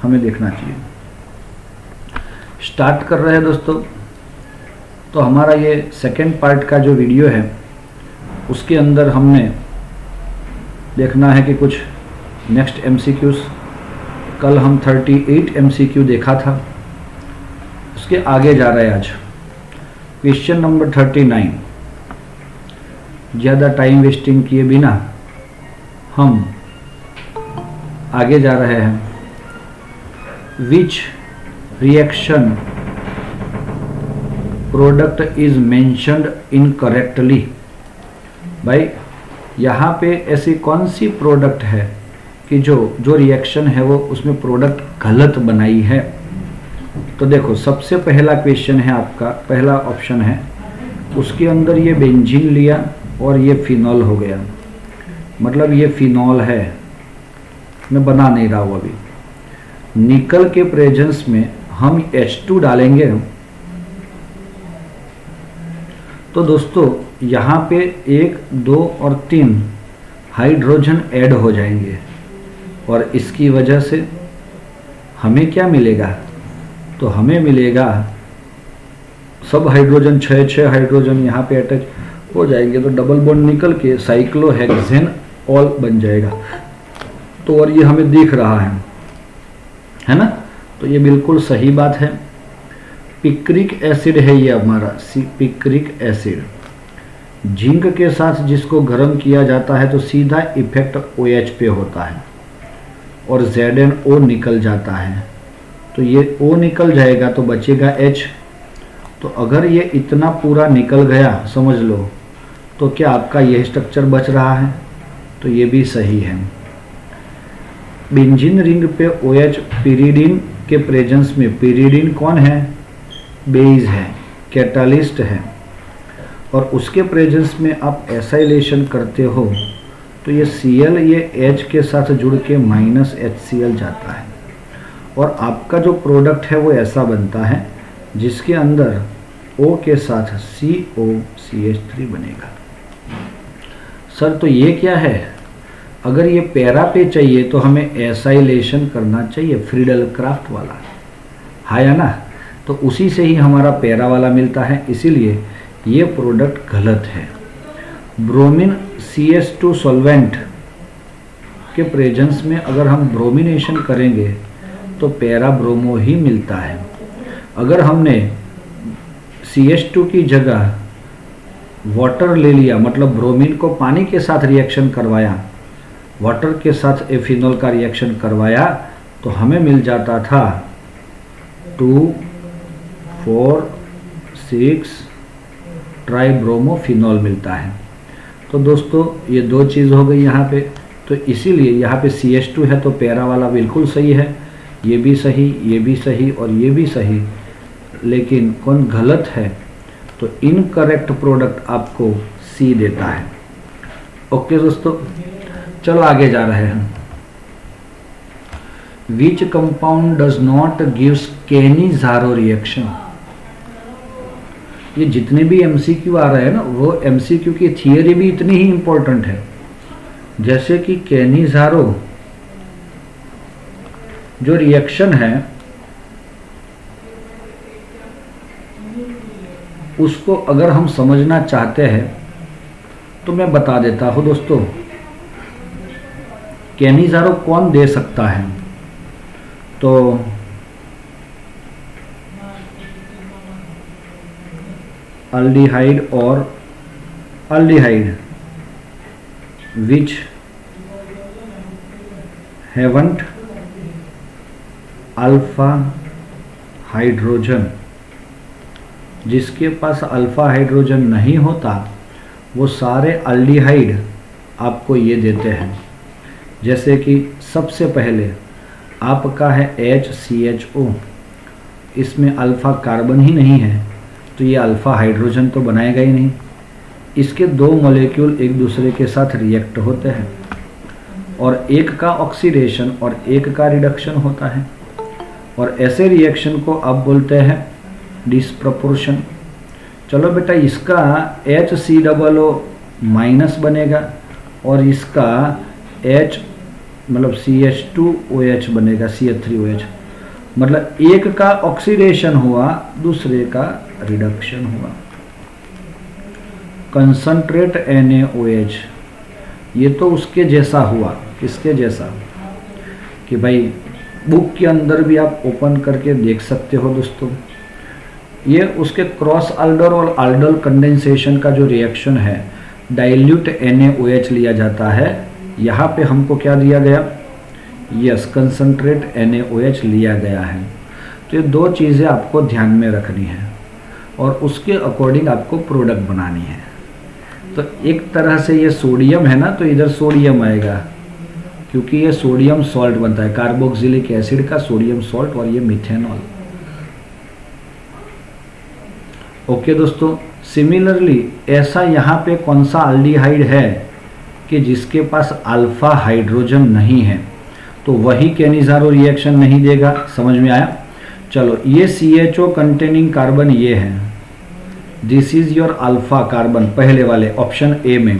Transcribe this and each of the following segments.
हमें देखना चाहिए। स्टार्ट कर रहे हैं दोस्तों। तो हमारा ये सेकेंड पार्ट का जो वीडियो है उसके अंदर हमने देखना है कि कुछ नेक्स्ट MCQs। कल हम 38 MCQ देखा था, उसके आगे जा रहे हैं आज। Question number 39। ज़्यादा टाइम वेस्टिंग किए बिना हम आगे जा रहे हैं। Which reaction product is mentioned incorrectly. भाई यहाँ पे ऐसी कौन सी प्रोडक्ट है कि जो रिएक्शन है वो उसमें प्रोडक्ट गलत बनाई है। तो देखो सबसे पहला क्वेश्चन है आपका, पहला ऑप्शन है, उसके अंदर ये बेंजीन लिया और ये फिनॉल हो गया, मतलब ये फिनॉल है। मैं बना नहीं रहा हूँ अभी। निकल के प्रेजेंस में हम H2 डालेंगे तो दोस्तों यहाँ पे 1, 2 और 3 हाइड्रोजन ऐड हो जाएंगे और इसकी वजह से हमें क्या मिलेगा, तो हमें मिलेगा सब हाइड्रोजन 6 हाइड्रोजन यहाँ पे अटैच हो जाएंगे, तो डबल बॉन्ड निकल के साइक्लोहेक्सेन ऑल बन जाएगा। तो और ये हमें दिख रहा है ना, तो ये बिल्कुल सही बात है। पिक्रिक एसिड है ये हमारा, पिक्रिक एसिड। जिंक के साथ जिसको गर्म किया जाता है तो सीधा इफेक्ट OH पे होता है और ZnO निकल जाता है, तो ये O निकल जाएगा तो बचेगा H। तो अगर ये इतना पूरा निकल गया समझ लो, तो क्या आपका यह स्ट्रक्चर बच रहा है, तो ये भी सही है। बेंजीन रिंग पे OH पिरिडीन के प्रेजेंस में, पिरिडीन कौन है, बेस है, कैटालिस्ट है, और उसके प्रेजेंस में आप एसाइलेशन करते हो तो ये Cl ये H के साथ जुड़ के -HCl जाता है और आपका जो प्रोडक्ट है वो ऐसा बनता है जिसके अंदर O के साथ COCH3 बनेगा। सर तो ये क्या है, अगर ये पैरा पे चाहिए तो हमें एसाइलेशन करना चाहिए, फ्रीडल क्राफ्ट वाला है ना, तो उसी से ही हमारा पैरा वाला मिलता है, इसीलिए ये प्रोडक्ट गलत है। ब्रोमीन CH2 सॉल्वेंट के प्रेजेंस में अगर हम ब्रोमिनेशन करेंगे तो पैरा ब्रोमो ही मिलता है। अगर हमने CH2 की जगह वाटर ले लिया, मतलब ब्रोमीन को पानी के साथ रिएक्शन करवाया, वाटर के साथ एफिनॉल का रिएक्शन करवाया, तो हमें मिल जाता था 2, 4, 6 ट्राइब्रोमोफिनॉल मिलता है। तो दोस्तों ये दो चीज़ हो गई यहाँ पे, तो इसीलिए यहाँ पे CH2 है तो पैरा वाला बिल्कुल सही है, ये भी सही, ये भी सही और ये भी सही, लेकिन कौन गलत है, तो इनकरेक्ट प्रोडक्ट आपको C देता है। ओके दोस्तों, चलो आगे जा रहे हैं। Which compound does not gives Cannizzaro reaction. ये जितने भी MCQ आ रहे हैं ना, वो MCQ की थियरी भी इतनी ही इंपॉर्टेंट है। जैसे कि कैनिज़ारो जो रिएक्शन है उसको अगर हम समझना चाहते हैं तो मैं बता देता हूँ दोस्तों। कैनिज़ारो कौन दे सकता है, तो अल्डिहाइड और अल्डिहाइड विच हैवंट अल्फा हाइड्रोजन, जिसके पास अल्फा हाइड्रोजन नहीं होता वो सारे अल्डिहाइड आपको ये देते हैं। जैसे कि सबसे पहले आपका है HCHO, इसमें अल्फा कार्बन ही नहीं है तो ये अल्फा हाइड्रोजन तो बनाएगा ही नहीं। इसके दो मॉलिक्यूल एक दूसरे के साथ रिएक्ट होते हैं और एक का ऑक्सीडेशन और एक का रिडक्शन होता है, और ऐसे रिएक्शन को आप बोलते हैं डिस्प्रपोर्शन। चलो बेटा, इसका HCOO माइनस बनेगा और इसका मतलब CH2OH बनेगा, CH3OH, मतलब एक का ऑक्सीडेशन हुआ, दूसरे का रिडक्शन हुआ। कंसंट्रेट NaOH, ये तो उसके जैसा हुआ। किसके जैसा? कि भाई बुक के अंदर भी आप ओपन करके देख सकते हो दोस्तों। ये उसके क्रॉस अल्डर और अल्डर कंडेंसेशन का जो रिएक्शन है, डाइल्यूट NaOH लिया जाता है। यहाँ पे हमको क्या दिया गया? यस, कंसंट्रेट NaOH लिया गया है। तो ये दो चीज़ें आपको ध्यान में रखनी है और उसके अकॉर्डिंग आपको प्रोडक्ट बनानी है। तो एक तरह से ये सोडियम है ना, तो इधर सोडियम आएगा क्योंकि ये सोडियम सॉल्ट बनता है, कार्बोक्सिलिक एसिड का सोडियम सॉल्ट, और ये मिथेनॉल। ओके दोस्तों, सिमिलरली ऐसा यहाँ पे कौन सा अल्डिहाइड है कि जिसके पास अल्फा हाइड्रोजन नहीं है, तो वही कैनिज़ारो रिएक्शन नहीं देगा। समझ में आया? चलो, ये CHO कंटेनिंग कार्बन ये है, this is your alpha carbon पहले वाले ऑप्शन ए में,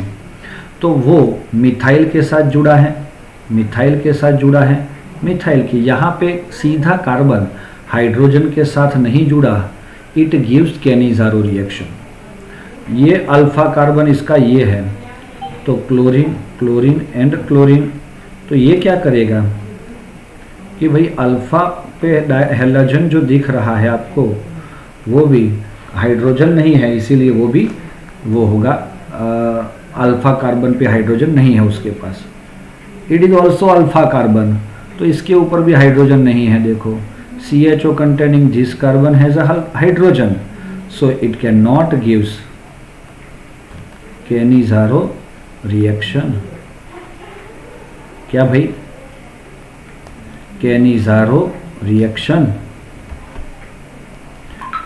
तो वो मिथाइल के साथ जुड़ा है, मिथाइल के साथ जुड़ा है, मिथाइल की यहाँ पे सीधा कार्बन हाइड्रोजन के साथ नहीं जुड़ा, इट गिव्स कैनिज़ारो रिएक्शन। ये अल्फा कार्बन इसका ये है, तो क्लोरीन, क्लोरीन एंड क्लोरीन, तो ये क्या करेगा कि भाई अल्फा पे हैलोजन जो दिख रहा है आपको, वो भी हाइड्रोजन नहीं है, इसीलिए वो भी वो होगा, अल्फा कार्बन पे हाइड्रोजन नहीं है उसके पास। It is also alpha carbon, तो इसके ऊपर भी हाइड्रोजन नहीं है। देखो, CHO containing this carbon has a hydrogen, so it cannot gives Cannizzaro reaction. क्या भाई? Cannizzaro reaction.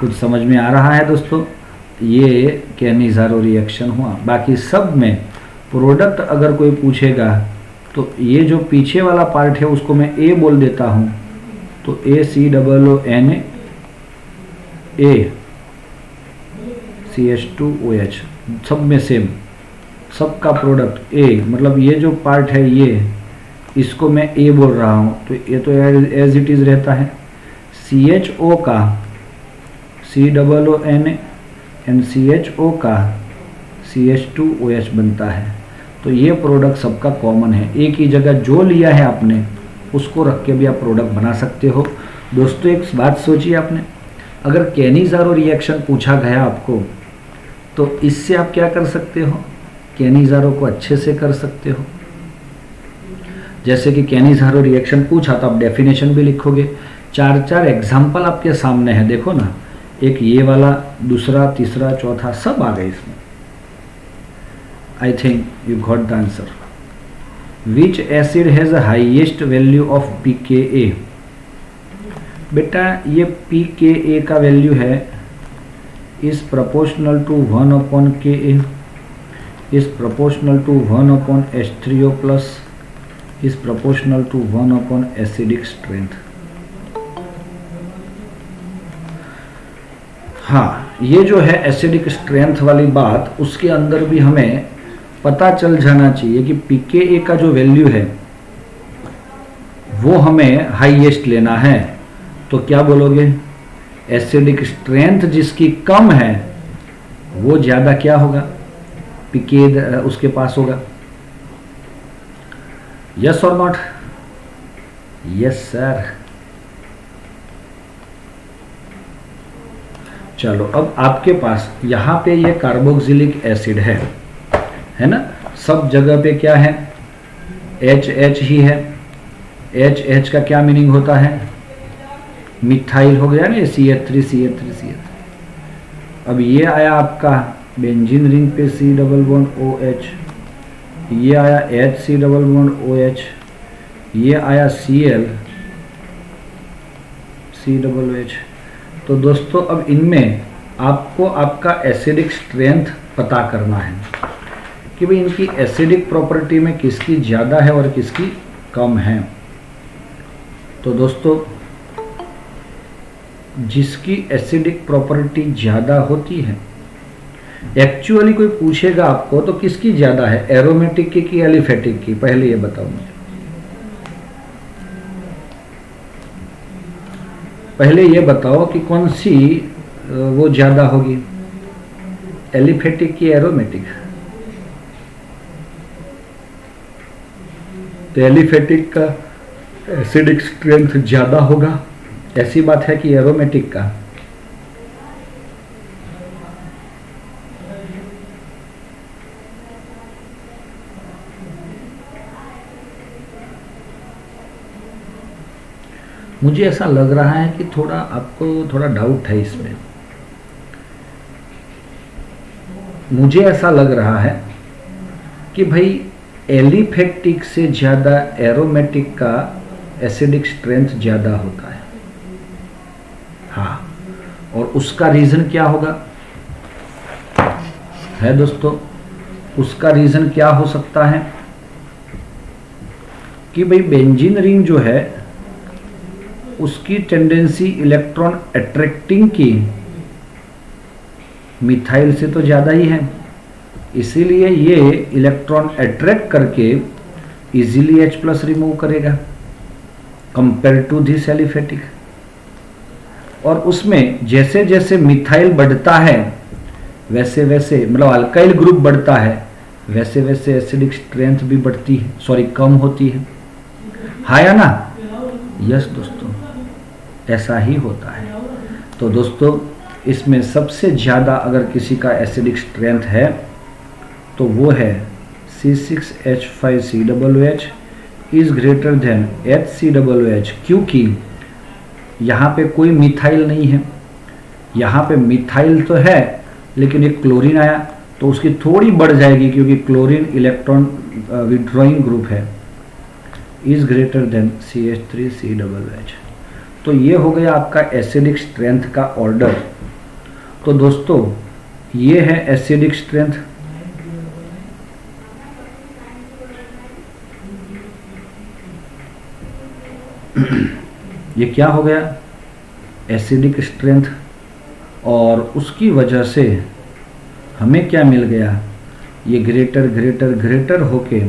कुछ समझ में आ रहा है दोस्तों? ये कैनिज़ारो रिएक्शन हुआ। बाकी सब में प्रोडक्ट अगर कोई पूछेगा तो ये जो पीछे वाला पार्ट है उसको मैं A बोल देता हूँ, तो ACOONA CH2OH, सब में सेम, सबका प्रोडक्ट A, मतलब ये जो पार्ट है ये, इसको मैं A बोल रहा हूँ, तो ये तो एज इट इज़ रहता है। CHO का COONA एंड CHO का CH2OH बनता है, तो ये प्रोडक्ट सबका कॉमन है। एक ही जगह जो लिया है आपने उसको रख के भी आप प्रोडक्ट बना सकते हो। दोस्तों एक बात सोचिए आपने, अगर कैनिज़ारो रिएक्शन पूछा गया आपको, तो इससे आप क्या कर सकते हो? कैनिज़ारो को अच्छे से कर सकते हो। जैसे कि कैनिज़ारो रिएक्शन पूछा तो आप डेफिनेशन भी लिखोगे। 4 एग्जाम्पल आपके सामने है, देखो ना, एक ये वाला, दूसरा, तीसरा, चौथा, सब आ गए इसमें। I think you got the answer. Which acid has a highest value of pKa? बेटा ये pKa का वैल्यू है is proportional to 1/Ka, is proportional to 1/H3O plus, is proportional to 1 acidic strength. हाँ, ये जो है एसिडिक स्ट्रेंथ वाली बात, उसके अंदर भी हमें पता चल जाना चाहिए कि pKa का जो वैल्यू है वो हमें हाईएस्ट लेना है। तो क्या बोलोगे? एसिडिक स्ट्रेंथ जिसकी कम है वो ज़्यादा क्या होगा? pKa उसके पास होगा। यस और नॉट? Yes sir. चलो, अब आपके पास यहाँ पे ये कार्बोक्सिलिक एसिड है ना, सब जगह पे क्या है? H ही है। H का क्या मीनिंग होता है? मिथाइल हो गया ना, CH3। अब ये आया आपका बेंजीन रिंग पे C⋯OH, ये आया HC⋯OH, ये आया Cl COOH। तो दोस्तों अब इनमें आपको आपका एसिडिक स्ट्रेंथ पता करना है कि भाई इनकी एसिडिक प्रॉपर्टी में किसकी ज़्यादा है और किसकी कम है। तो दोस्तों जिसकी एसिडिक प्रॉपर्टी ज़्यादा होती है, एक्चुअली कोई पूछेगा आपको तो किसकी ज़्यादा है, एरोमेटिक की कि एलिफेटिक की? पहले ये बताओ मुझे। पहले ये बताओ कि कौन सी वो ज़्यादा होगी, एलिफेटिक की एरोमेटिक? तो एलिफेटिक का एसिडिक स्ट्रेंथ ज़्यादा होगा, ऐसी बात है कि एरोमेटिक का? मुझे ऐसा लग रहा है कि थोड़ा आपको थोड़ा डाउट है इसमें। मुझे ऐसा लग रहा है कि भाई एलिफेटिक से ज़्यादा एरोमेटिक का एसिडिक स्ट्रेंथ ज़्यादा होता है। हाँ, और उसका रीज़न क्या होगा है दोस्तों? उसका रीज़न क्या हो सकता है कि भाई बेंजीन रिंग जो है उसकी टेंडेंसी इलेक्ट्रॉन अट्रैक्टिंग की मिथाइल से तो ज़्यादा ही है, इसीलिए ये इलेक्ट्रॉन अट्रैक्ट करके इजीली H+ रिमूव करेगा कंपेयर टू दिस एलिफेटिक। और उसमें जैसे जैसे मिथाइल बढ़ता है वैसे वैसे, मतलब अल्काइल ग्रुप बढ़ता है, वैसे वैसे एसिडिक स्ट्रेंथ भी बढ़ती है, सॉरी कम होती है। हाँ या ना? यस दोस्तों, ऐसा ही होता है। तो दोस्तों इसमें सबसे ज़्यादा अगर किसी का एसिडिक स्ट्रेंथ है तो वो है C6H5COOH is greater than HCOOH, क्योंकि यहाँ पे कोई मिथाइल नहीं है। यहाँ पे मिथाइल तो है लेकिन एक क्लोरीन आया तो उसकी थोड़ी बढ़ जाएगी, क्योंकि क्लोरीन इलेक्ट्रॉन विड्रॉइंग ग्रुप है, इज ग्रेटर देन CH3COOH। तो ये हो गया आपका एसिडिक स्ट्रेंथ का ऑर्डर। तो दोस्तों ये है एसिडिक स्ट्रेंथ। ये क्या हो गया? Acidic strength. और उसकी वजह से हमें क्या मिल गया? ये ग्रेटर ग्रेटर ग्रेटर होके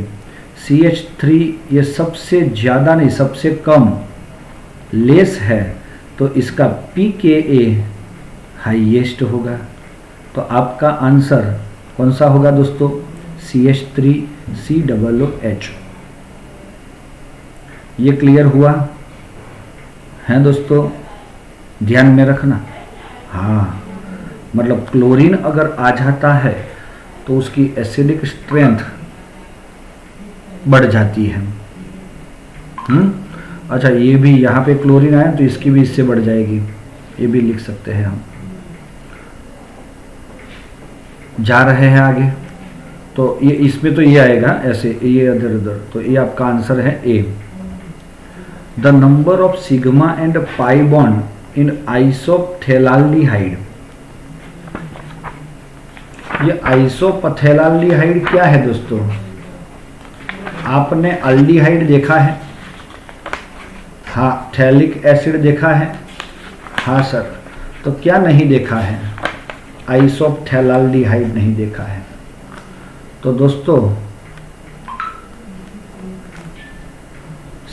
CH3 ये सबसे ज़्यादा नहीं, सबसे कम लेस है, तो इसका pKa हाईएस्ट होगा। तो आपका आंसर कौन सा होगा दोस्तों? CH3COOH। ये क्लियर हुआ है दोस्तों? ध्यान में रखना। हाँ, मतलब क्लोरीन अगर आ जाता है तो उसकी एसिडिक स्ट्रेंथ बढ़ जाती है। अच्छा, ये भी यहाँ पे क्लोरीन आया तो इसकी भी इससे बढ़ जाएगी, ये भी लिख सकते हैं हम। जा रहे हैं आगे, तो ये इसमें तो ये आएगा ऐसे, ये इधर उधर, तो ये आपका आंसर है A. The number of sigma and pi bond in isophthalaldehyde. ये आइसोप्थेलाल्डिहाइड क्या है दोस्तों? आपने अल्डिहाइड देखा है? हाँ, थैलिक एसिड देखा है? हाँ सर। तो क्या नहीं देखा है? आइसोप्थेलाल्डिहाइड नहीं देखा है। तो दोस्तों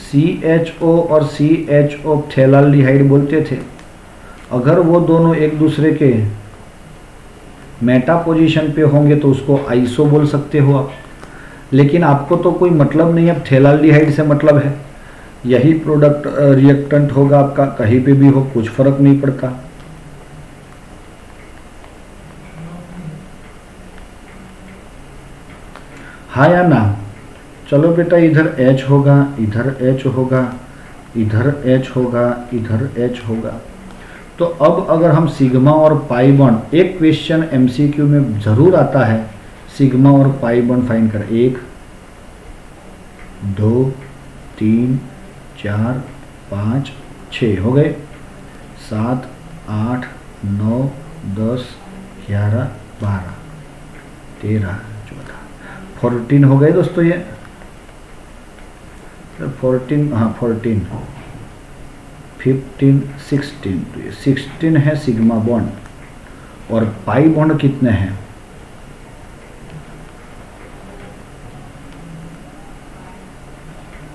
CHO और CHO थैलाल्डिहाइड बोलते थे। अगर वो दोनों एक दूसरे के मेटा पोजीशन पे होंगे तो उसको आइसो बोल सकते हो आप, लेकिन आपको तो कोई मतलब नहीं है, थैलाल्डिहाइड से मतलब है, यही प्रोडक्ट रिएक्टेंट होगा आपका, कहीं पे भी हो कुछ फर्क नहीं पड़ता। हाँ या ना? चलो बेटा, इधर H होगा, इधर H होगा, इधर H होगा, इधर H होगा। तो अब अगर हम सिग्मा और पाई बॉन्ड, एक क्वेश्चन MCQ में जरूर आता है, सिग्मा और पाई बॉन्ड फाइंड कर। 1 2 3 4 5 6 हो गए, 7 8 9 10 11 12 13 14 14 हो गए दोस्तों। ये 14, हाँ 14 15 16, तो ये 16 है सिग्मा बॉन्ड। और पाई बॉन्ड कितने हैं?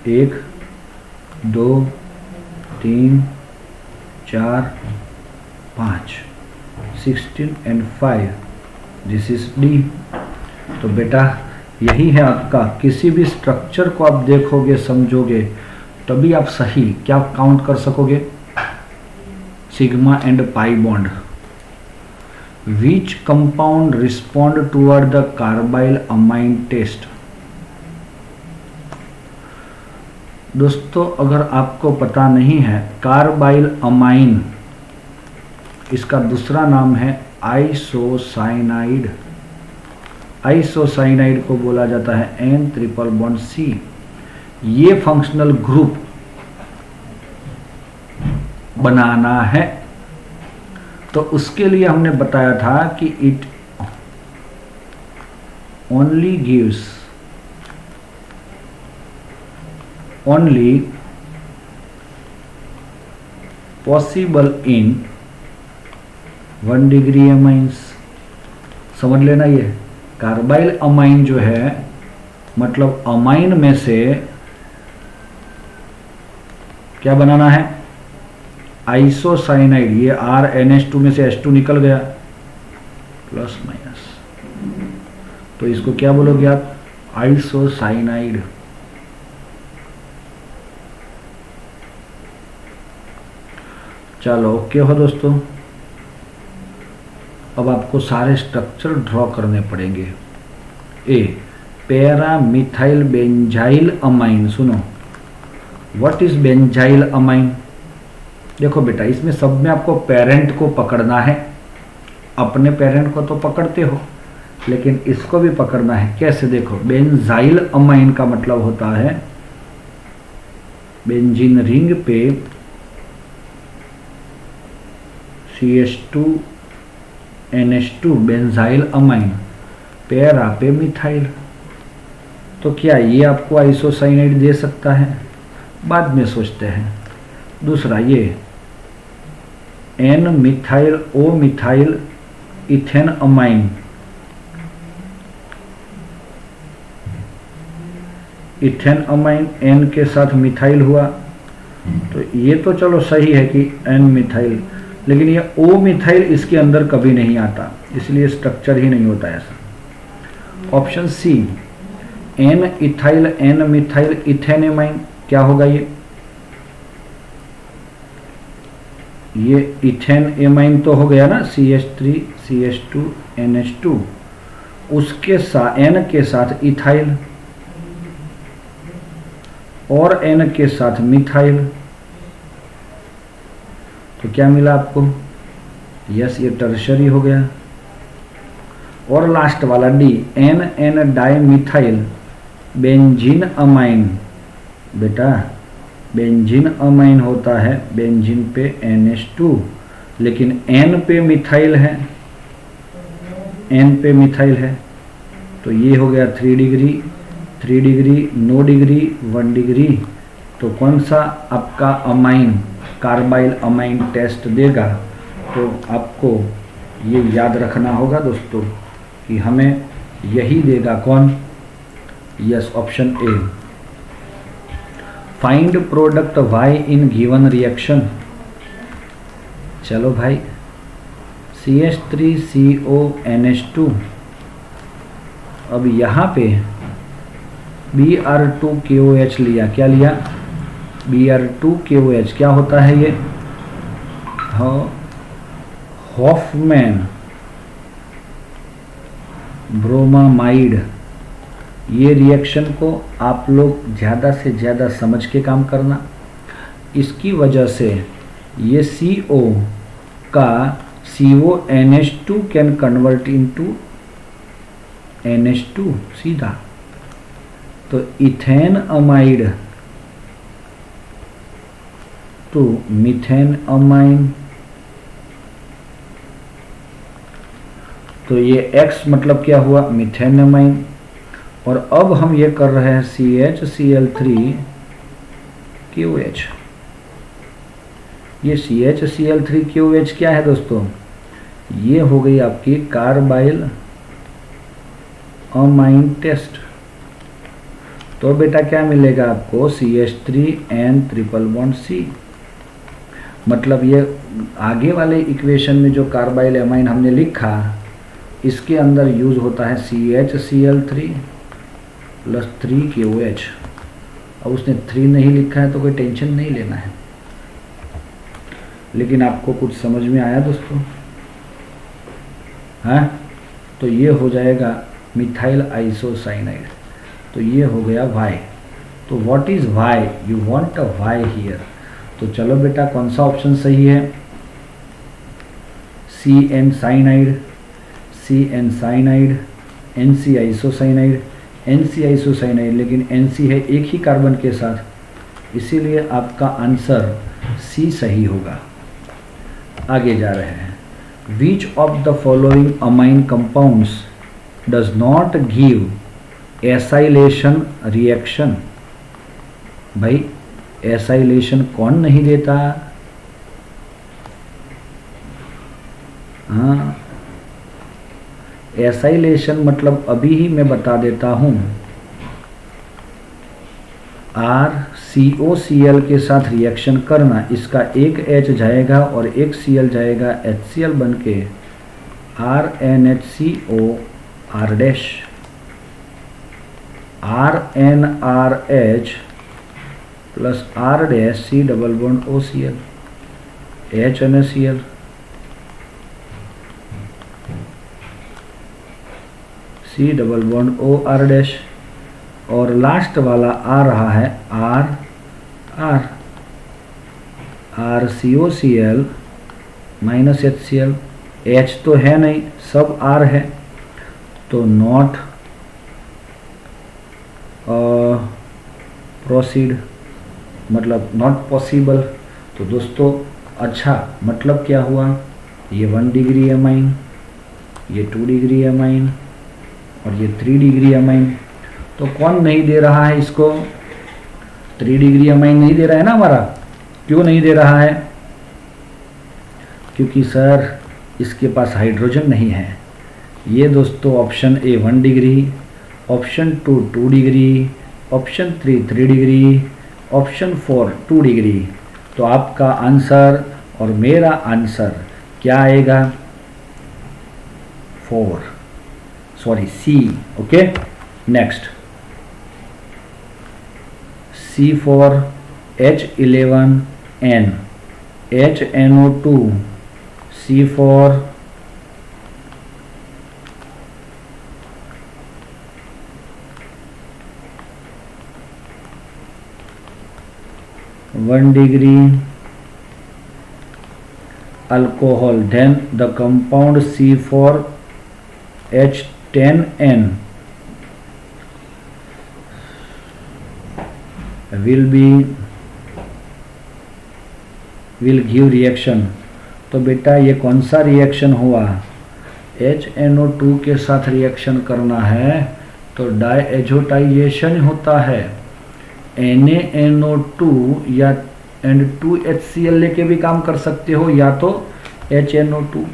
1 2 3 4 5 16 and 5, दिस इज डी। तो बेटा यही है आपका, किसी भी स्ट्रक्चर को आप देखोगे समझोगे तभी आप सही क्या काउंट कर सकोगे, sigma and pi bond. Which compound respond toward the carbylamine test. दोस्तों अगर आपको पता नहीं है, कार्बाइल अमाइन इसका दूसरा नाम है आइसोसाइनाइड। आइसोसाइनाइड को बोला जाता है N ट्रिपल बॉन्ड C। ये फंक्शनल ग्रुप बनाना है तो उसके लिए हमने बताया था कि it only gives only possible in 1 degree amines. समझ लेना, ये कार्बाइल अमाइन जो है मतलब अमाइन में से क्या बनाना है, आइसोसाइनाइड। ये RNH2 में से H2 निकल गया प्लस माइनस, तो इसको क्या बोलोगे आप, आइसोसाइनाइड। चलो ओके हो दोस्तों। अब आपको सारे स्ट्रक्चर ड्रॉ करने पड़ेंगे। ए, पैरा मिथाइल बेंजाइल अमाइन। सुनो, व्हाट इज बेंजाइल अमाइन। देखो बेटा इसमें सब में आपको पेरेंट को पकड़ना है, अपने पेरेंट को तो पकड़ते हो लेकिन इसको भी पकड़ना है। कैसे, देखो बेंजाइल अमाइन का मतलब होता है बेंजीन रिंग पे CH2 NH2 benzyl amine, para पे मिथाइल। तो क्या ये आपको आइसोसाइनाइड दे सकता है, बाद में सोचते हैं। दूसरा ये N methyl O methyl ethane amine, ethane amine N के साथ मिथाइल हुआ, तो ये तो चलो सही है कि N मिथाइल, लेकिन ये O मिथाइल इसके अंदर कभी नहीं आता, इसलिए स्ट्रक्चर ही नहीं होता ऐसा। Option C, N ethyl N methyl ethane amine, क्या होगा ये इथेन एमाइन तो हो गया ना, CH3 CH2 NH2, उसके साथ N के साथ इथाइल और N के साथ मिथाइल, तो क्या मिला आपको, यस ये टर्शरी हो गया। और लास्ट वाला D, N di methyl benzene amine. बेटा बेंजीन अमाइन होता है बेंजीन पे NH2, लेकिन N पे मिथाइल है, N पे मिथाइल है, तो ये हो गया 3 डिग्री 3 डिग्री 9 डिग्री 1 डिग्री। तो कौन सा आपका अमाइन कार्बाइल अमाइन टेस्ट देगा, तो आपको ये याद रखना होगा दोस्तों कि हमें यही देगा कौन, yes option A. Find product Y in given reaction. चलो भाई CH3CO NH2, अब यहाँ पे Br2KOH लिया, क्या लिया, Br2KOH क्या होता है ये, हॉफमैन ब्रोमामाइड। ये रिएक्शन को आप लोग ज़्यादा से ज़्यादा समझ के काम करना, इसकी वजह से ये CO का CO NH2 can convert into NH2 सीधा, तो ethane amide to methane amine, तो ये X मतलब क्या हुआ, मीथेन अमाइन। और अब हम ये कर रहे हैं CHCl3QH। ये CHCl3QH क्या है दोस्तों, ये हो गई आपकी कार्बाइल अमाइन टेस्ट। तो बेटा क्या मिलेगा आपको, CH3N ट्रिपल बॉन्ड C। मतलब ये आगे वाले इक्वेशन में जो कार्बाइल एमाइन हमने लिखा इसके अंदर यूज होता है CHCl3 प्लस 3KOH। अब उसने 3 नहीं लिखा है तो कोई टेंशन नहीं लेना है। लेकिन आपको कुछ समझ में आया दोस्तों? हाँ, तो ये हो जाएगा मिथाइल आइसोसाइनाइड। तो ये हो गया Y। तो what is Y? You want a Y here. तो चलो बेटा कौन सा ऑप्शन सही है? CN cyanide, CN cyanide, NC isocyanide, NC isocyanide, लेकिन NC है एक ही कार्बन के साथ, इसीलिए आपका आंसर C सही होगा। आगे जा रहे हैं। Which of the following amine compounds does not give acylation reaction? भाई एसाइलेशन कौन नहीं देता? हाँ, एसाइलेशन मतलब अभी ही मैं बता देता हूँ, RCOCl के साथ रिएक्शन करना, इसका एक H जाएगा और एक Cl जाएगा, HCl बन के RNHCO R dash, RNRH plus R dash C double bond OCl, HNaCl, C double bond O R dash, और लास्ट वाला आ रहा है R RCOCl minus HCl। H तो है नहीं, सब R है, तो नॉट प्रोसीड, मतलब नॉट पॉसिबल। तो दोस्तों अच्छा मतलब क्या हुआ? ये 1 डिग्री एमाइन, ये 2 डिग्री एमाइन और ये 3 डिग्री एमाइन। तो कौन नहीं दे रहा है इसको? 3 डिग्री एमाइन नहीं दे रहा है ना हमारा। क्यों नहीं दे रहा है? क्योंकि सर इसके पास हाइड्रोजन नहीं है। ये दोस्तों option A 1 degree, option 2 2 degree, option 3 degree, option 4 2 degree. तो आपका आंसर और मेरा आंसर क्या आएगा? 4, sorry C। Okay, next C4H11N HNO2 C4 1 degree alcohol, then the compound C4H10N will give reaction। तो बेटा ये कौन सा रिएक्शन हुआ? HNO2 के साथ रिएक्शन करना है तो डायएजोटाइजेशन होता है। NaNO2 या N2HCl लेके भी काम कर सकते हो, या तो HNO2।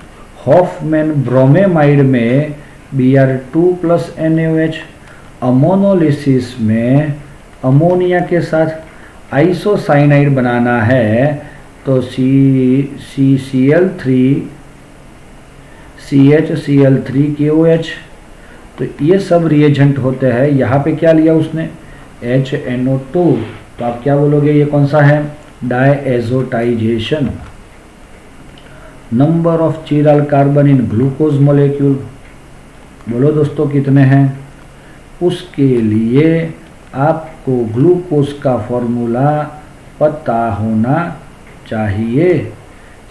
हॉफमैन ब्रोमेमाइड में Br2 प्लस NaOH, अमोनोलिसिस में अमोनिया के साथ आइसोसाइनाइड बनाना है तो CCl3 CHCl3KOH। तो ये सब रिएजेंट होते हैं। यहाँ पे क्या लिया उसने? HNO2। तो आप क्या बोलोगे? ये कौन सा है? Diazotisation. Number of chiral carbon in glucose molecule, बोलो दोस्तों कितने हैं? उसके लिए आपको ग्लूकोज का फॉर्मूला पता होना चाहिए।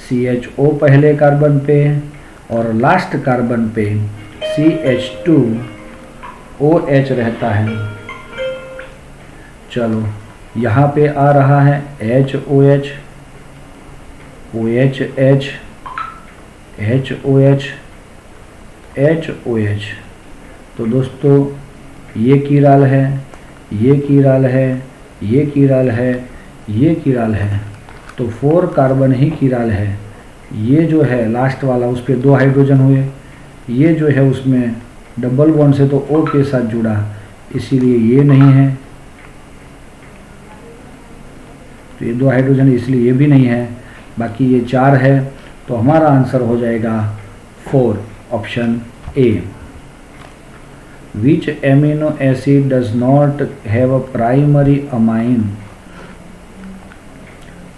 CHO पहले कार्बन पे और लास्ट कार्बन पे CH2OH रहता है। चलो यहाँ पे आ रहा है HOH, OHH, HOH, HOH। तो दोस्तों ये कीराल है, ये कीराल है, ये कीराल है, ये कीराल है, तो 4 कार्बन ही कीराल है। ये जो है लास्ट वाला उस पर 2 हाइड्रोजन हुए, ये जो है उसमें डबल बॉन्ड से तो O के साथ जुड़ा, इसीलिए ये नहीं है। तो ये 2 हाइड्रोजन इसलिए ये भी नहीं है। बाकी ये 4 है, तो हमारा आंसर हो जाएगा 4, option A. Which amino acid does not have a primary amine,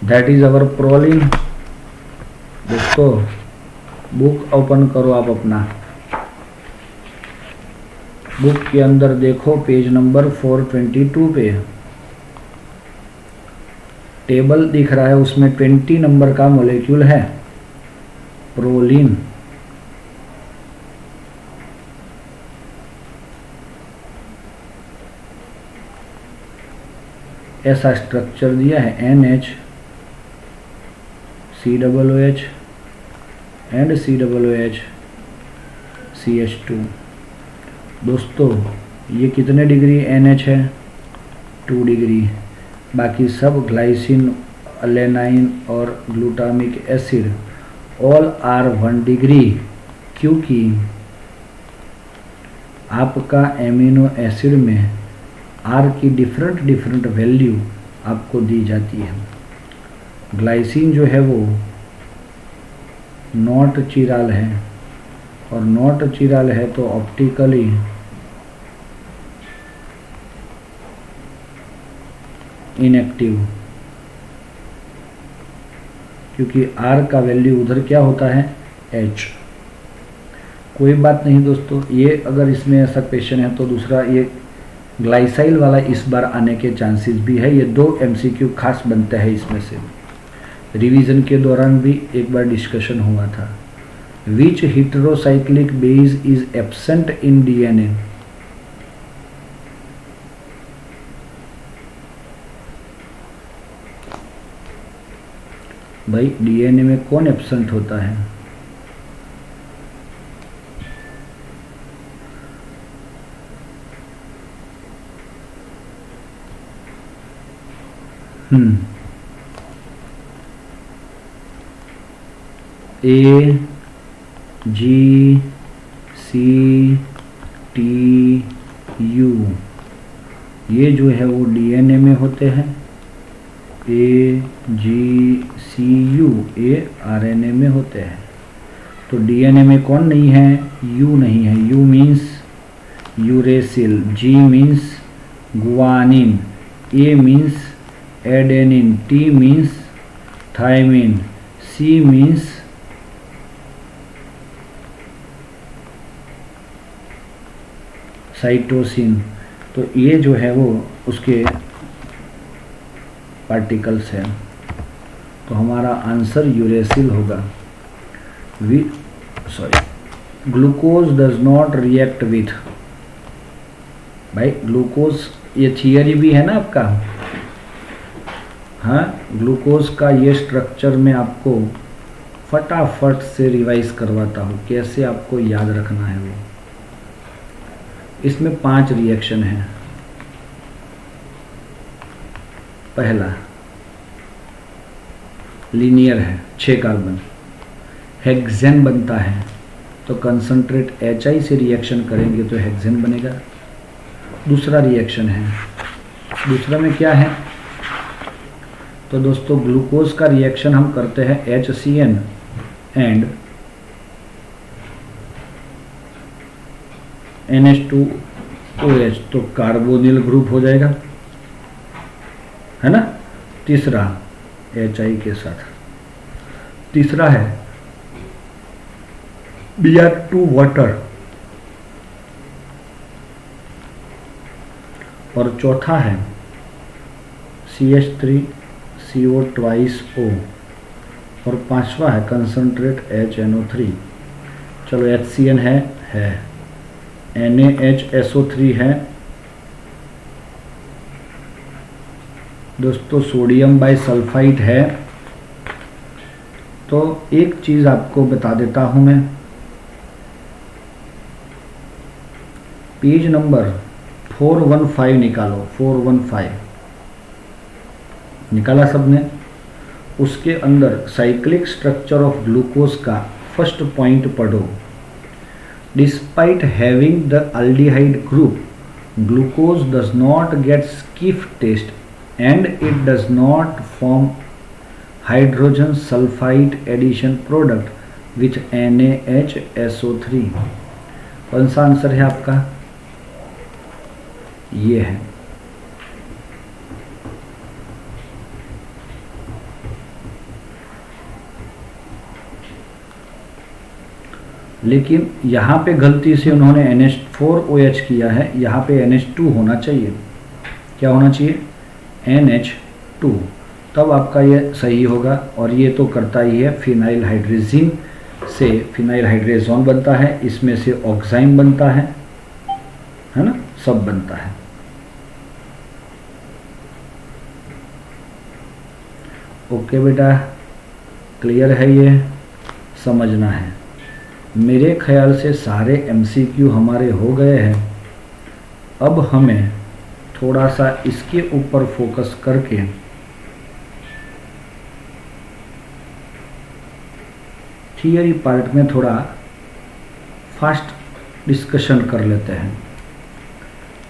that is our proline. दोस्तों बुक ओपन करो आप अपना, बुक के अंदर देखो पेज नंबर 422 पे टेबल दिख रहा है, उसमें 20 नंबर का मॉलिक्यूल है प्रोलिन। ऐसा स्ट्रक्चर दिया है NH COOH and COOH CH2। दोस्तों ये कितने डिग्री NH है, 2 डिग्री। बाकी सब ग्लाइसिन, अलेनाइन और glutamic acid all are 1 degree, क्योंकि आपका एमिनो एसिड में R की डिफरेंट वैल्यू आपको दी जाती है। ग्लाइसिन जो है वो नॉट चिराल है, और नॉट चिराल है तो ऑप्टिकली इनएक्टिव, क्योंकि R का वैल्यू उधर क्या होता है H। कोई बात नहीं दोस्तों, ये अगर इसमें ऐसा क्वेश्चन है तो दूसरा ये ग्लाइसाइल वाला इस बार आने के चांसेस भी है। ये 2 MCQ खास बनता है इसमें से, रिवीजन के दौरान भी एक बार डिस्कशन हुआ था। Which heterocyclic base is absent in DNA, भाई DNA में कौन एब्सेंट होता है? A, G, C, T, U, ये जो है वो DNA में होते हैं। A, G, C, U, ये RNA में होते हैं। तो DNA में कौन नहीं है? U नहीं है। U means uracil, G means guanine, A means adenine, T means thymine, C means cytosine. तो ये जो है वो उसके पार्टिकल्स हैं। तो हमारा आंसर यूरेसिल होगा। Glucose does not react with, भाई ग्लूकोज ये थियरी भी है ना आपका। हाँ, ग्लूकोज का ये स्ट्रक्चर मैं आपको फटाफट से रिवाइज करवाता हूँ, कैसे आपको याद रखना है वो। इसमें 5 रिएक्शन हैं। पहला लीनियर है, 6 कार्बन, हेक्सेन बनता है, तो कंसंट्रेट HI से रिएक्शन करेंगे तो हेक्सेन बनेगा। दूसरा रिएक्शन है, दूसरा में क्या है? तो दोस्तों ग्लूकोज का रिएक्शन हम करते हैं HCN एंड NH2OH, तो कार्बोनिल ग्रुप हो जाएगा, है ना। तीसरा HI के साथ, तीसरा है Br2 वाटर, और चौथा है CH3CO ट्वाइस O, और पांचवा है कंसंट्रेट HNO3। चलो HCN है NaHSO3 है दोस्तों, सोडियम बाइसल्फाइड है। तो एक चीज आपको बता देता हूं मैं, पेज नंबर 415 निकालो, 415 निकाला सबने। उसके अंदर साइक्लिक स्ट्रक्चर ऑफ ग्लूकोज का फर्स्ट पॉइंट पढ़ो। Despite having the aldehyde group, glucose does not get skiff taste and it does not form hydrogen sulphide addition product with NaHSO3। कौन सा आंसर है आपका? ये है। लेकिन यहाँ पे गलती से उन्होंने NH4OH किया है, यहाँ पे NH2 होना चाहिए। क्या होना चाहिए? NH2, तब आपका ये सही होगा। और ये तो करता ही है, फिनाइल हाइड्रेजिन से फिनाइल हाइड्रेजोन बनता है, इसमें से ऑक्साइम बनता है ना, सब बनता है। ओके बेटा, क्लियर है? ये समझना है। मेरे ख्याल से सारे MCQ हमारे हो गए हैं। अब हमें थोड़ा सा इसके ऊपर फोकस करके थियरी पार्ट में थोड़ा फास्ट डिस्कशन कर लेते हैं।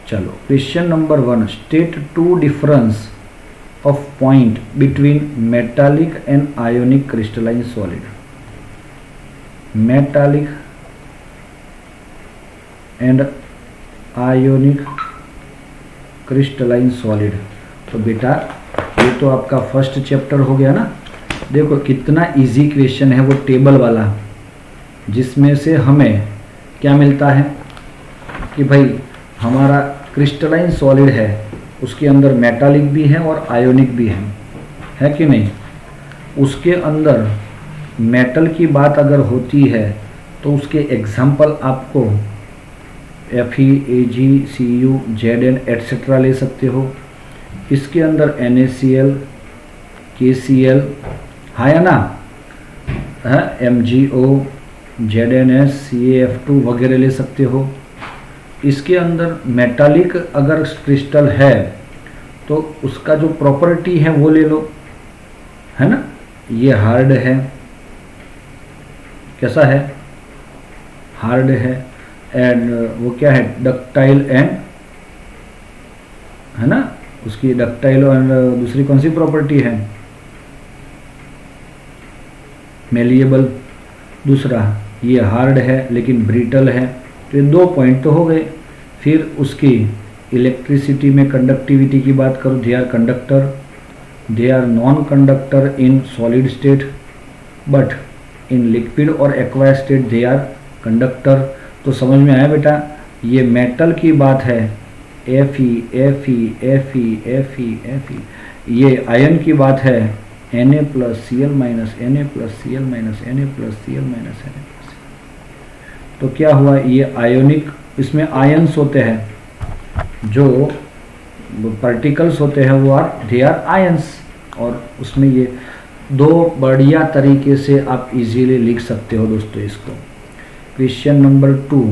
चलो, question number 1, state 2 difference of point between metallic and ionic crystalline solid. Metallic and ionic crystalline solid. तो बेटा ये तो आपका फर्स्ट चैप्टर हो गया ना। देखो कितना इजी क्वेश्चन है वो टेबल वाला, जिसमें से हमें क्या मिलता है कि भाई हमारा क्रिस्टलाइन सॉलिड है, उसके अंदर मेटालिक भी है और आयोनिक भी है कि नहीं? उसके अंदर मेटल की बात अगर होती है तो उसके एग्जाम्पल आपको Fe, Ag, Cu, Zn etcetera ले सकते हो। इसके अंदर NaCl, KCl है ना, MgO, ZnS, CaF2 वगैरह ले सकते हो। इसके अंदर मेटालिक अगर क्रिस्टल है तो उसका जो प्रॉपर्टी है वो ले लो, है ना। ये हार्ड है, कैसा है? हार्ड है। एंड वो क्या है? डक्टाइल एंड, है ना, उसकी डक्टाइल। एंड दूसरी कौन सी प्रॉपर्टी है? मेलिएबल। दूसरा ये हार्ड है लेकिन ब्रिटल है। तो ये 2 पॉइंट तो हो गए। फिर उसकी इलेक्ट्रिसिटी में कंडक्टिविटी की बात करो, they are conductor, they are non conductor in solid state but in liquid और aqua state they are conductor. तो समझ में आया बेटा? ये मेटल की बात है, Fe, Fe, Fe, Fe, Fe। ये आयन की बात है, Na plus Cl minus Na plus Cl minus Na plus Cl minus Na plus. तो क्या हुआ? ये आयोनिक, इसमें आयन्स होते हैं, जो पार्टिकल्स होते हैं वो दे आर आयन्स। और उसमें ये 2 बढ़िया तरीके से आप इजीली लिख सकते हो दोस्तों इसको। Question number 2,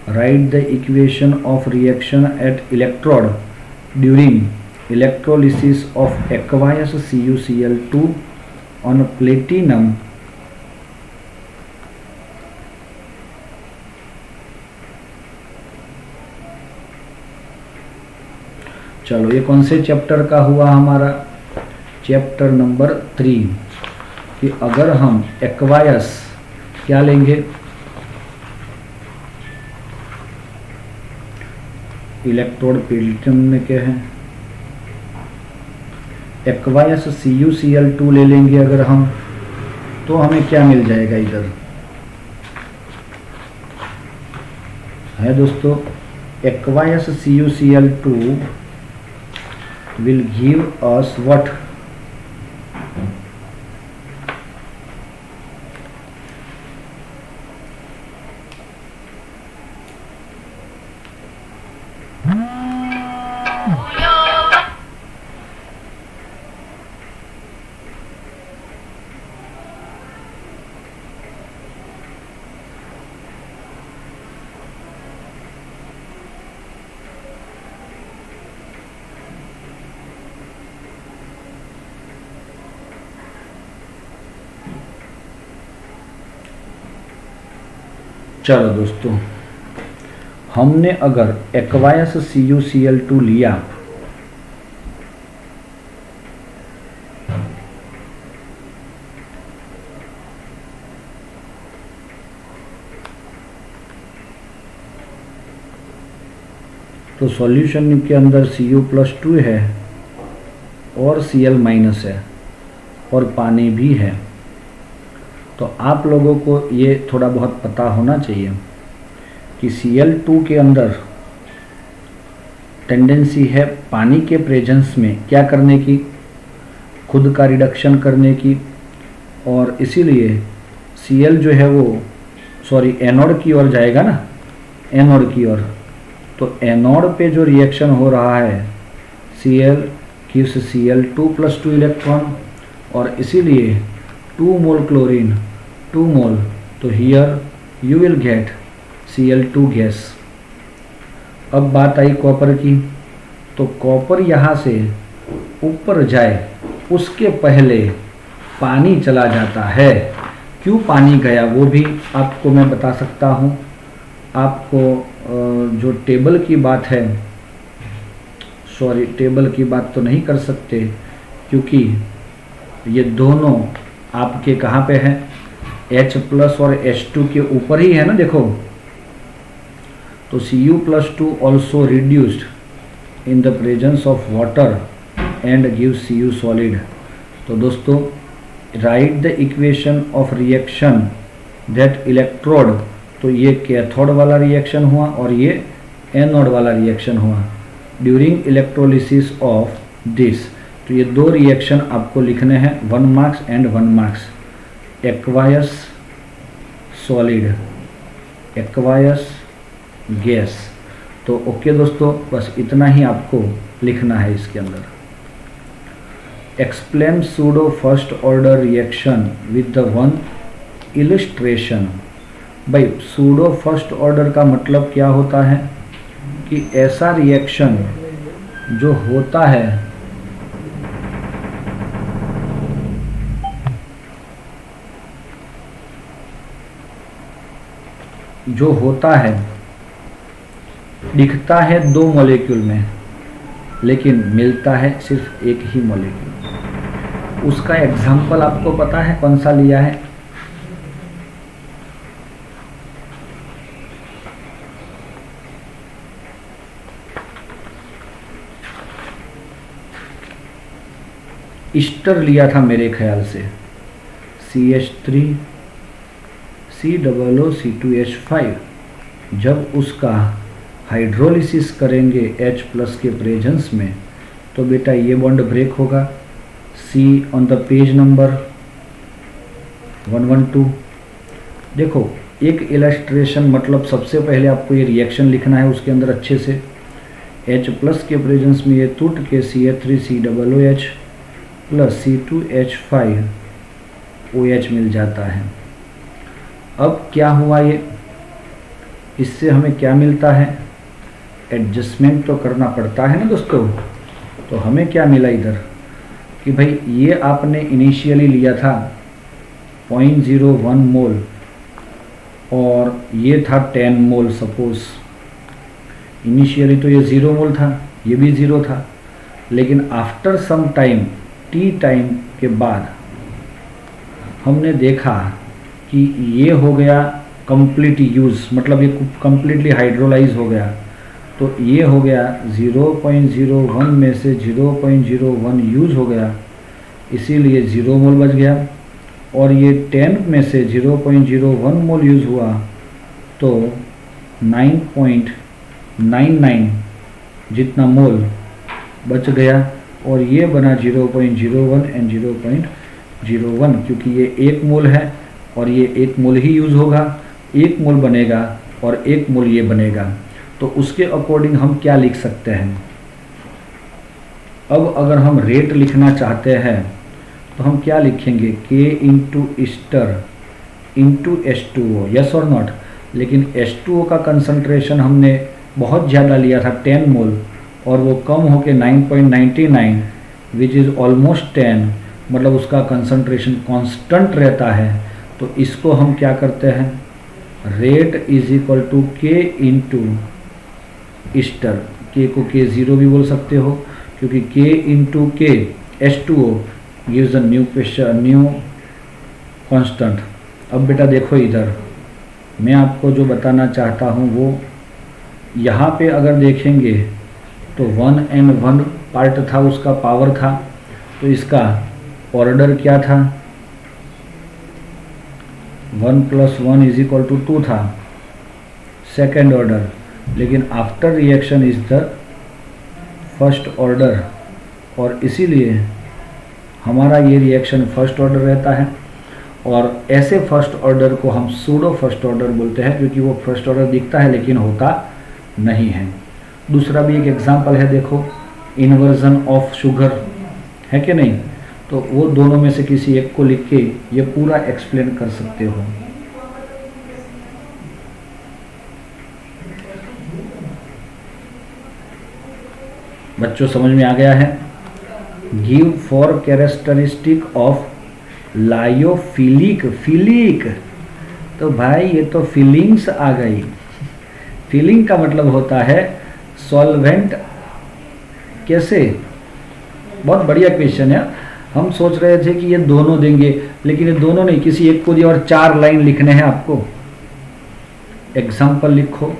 right the equation of reaction at electrode during electrolysis of aqueous CuCl2 on platinum चलो, ये कौन से चैप्टर का हुआ? हमारा चैप्टर नंबर 3 कि अगर हम एक्वायस क्या लेंगे? इलेक्ट्रोड प्लेटिनम में क्या है? एक्वायस CuCl2 ले लेंगे अगर हम, तो हमें क्या मिल जाएगा? इधर है दोस्तों, aqueous CuCl2 will give us what? चलो दोस्तों, हमने अगर एक्वायस CuCl2 लिया तो सॉल्यूशन के अंदर Cu+2 है और Cl- है और पानी भी है। तो आप लोगों को ये थोड़ा बहुत पता होना चाहिए कि Cl2 के अंदर टेंडेंसी है पानी के प्रेजेंस में क्या करने की, खुद का रिडक्शन करने की, और इसीलिए Cl जो है वो एनोड की ओर जाएगा ना, एनोड की ओर। तो एनोड पे जो रिएक्शन हो रहा है Cl gives Cl2+2 इलेक्ट्रॉन, और इसीलिए 2 मोल क्लोरीन 2 मोल, तो here you will get Cl2 gas. अब बात आई कॉपर की, तो कॉपर यहाँ से ऊपर जाए उसके पहले पानी चला जाता है। क्यों पानी गया वो भी आपको मैं बता सकता हूँ। आपको जो टेबल की बात है, टेबल की बात तो नहीं कर सकते क्योंकि ये दोनों आपके कहाँ पे हैं, H+ और H2 के ऊपर ही है ना, देखो। तो Cu+2 also reduced in the presence of water and gives Cu solid। तो दोस्तों right the equation of reaction that electrode, तो ये कैथोड वाला रिएक्शन हुआ और ये एनोड वाला रिएक्शन हुआ ड्यूरिंग इलेक्ट्रोलिसिस ऑफ दिस। तो ये दो रिएक्शन आपको लिखने हैं, 1 marks and 1 marks. Aqueous solid, aqueous gas. तो ओके दोस्तों, बस इतना ही आपको लिखना है इसके अंदर। Explain pseudo first order reaction with the one illustration. भाई सूडो फर्स्ट ऑर्डर का मतलब क्या होता है कि ऐसा रिएक्शन जो होता है दिखता है 2 मॉलिक्यूल में लेकिन मिलता है सिर्फ एक ही मॉलिक्यूल। उसका एग्जाम्पल आपको पता है कौन सा लिया है? ईस्टर लिया था मेरे ख्याल से, CH3 COO2H5। जब उसका हाइड्रोलिसिस करेंगे H+ के प्रेजेंस में तो बेटा ये बॉन्ड ब्रेक होगा। C on the page number 112। देखो एक इलस्ट्रेशन मतलब सबसे पहले आपको ये रिएक्शन लिखना है उसके अंदर अच्छे से। H+ के प्रेजेंस में ये टूट के CH3 COOH plus C2H5 OH मिल जाता है। अब क्या हुआ ये, इससे हमें क्या मिलता है? एडजस्टमेंट तो करना पड़ता है ना दोस्तों। तो हमें क्या मिला इधर कि भाई ये आपने इनिशियली लिया था 0.01 मोल और ये था 10 मोल। सपोज इनिशियली तो ये 0 मोल था, ये भी 0 था, लेकिन after some time T time के बाद हमने देखा कि ये हो गया कंप्लीट यूज़, मतलब ये कंप्लीटली हाइड्रोलाइज हो गया। तो ये हो गया 0.01 में से 0.01 यूज़ हो गया, इसीलिए 0 मोल बच गया। और ये 10 में से 0.01 मोल यूज़ हुआ तो 9.99 जितना मोल बच गया, और ये बना 0.01 एंड 0.01, क्योंकि ये 1 मोल है और ये 1 मोल ही यूज़ होगा, 1 मोल बनेगा और 1 मोल ये बनेगा। तो उसके अकॉर्डिंग हम क्या लिख सकते हैं? अब अगर हम रेट लिखना चाहते हैं तो हम क्या लिखेंगे? K into Easter into H2O, yes और नॉट। लेकिन H2O का कंसंट्रेशन हमने बहुत ज़्यादा लिया था 10 मोल, और वो कम होके 9.99 विच इज़ ऑलमोस्ट 10, मतलब उसका कंसंट्रेशन कांस्टेंट रहता है। तो इसको हम क्या करते हैं? Rate is equal to K into ester. K को K0 भी बोल सकते हो क्योंकि K into K H2O gives a new pressure, new constant. अब बेटा देखो इधर मैं आपको जो बताना चाहता हूँ वो यहाँ पे अगर देखेंगे तो 1n1 पार्ट था, उसका पावर था, तो इसका ऑर्डर क्या था, 1 + 1 = 2 था, सेकेंड ऑर्डर, लेकिन after reaction is the first order, और इसीलिए हमारा ये रिएक्शन फर्स्ट ऑर्डर रहता है। और ऐसे फर्स्ट ऑर्डर को हम सूडो फर्स्ट ऑर्डर बोलते हैं, क्योंकि वो फर्स्ट ऑर्डर दिखता है लेकिन होता नहीं है। दूसरा भी एक एग्जांपल है, देखो, इन्वर्जन ऑफ शुगर है कि नहीं, तो वो दोनों में से किसी एक को लिख के ये पूरा एक्सप्लेन कर सकते हो। बच्चों समझ में आ गया है? Give for characteristic of lyophilic, philic, तो भाई ये तो फीलिंग्स आ गई। फीलिंग का मतलब होता है सॉल्वेंट। कैसे? बहुत बढ़िया क्वेश्चन है। हम सोच रहे थे कि ये दोनों देंगे, लेकिन ये दोनों नहीं, किसी एक को दिया और 4 लाइन लिखने हैं आपको। एग्जाम्पल लिखो,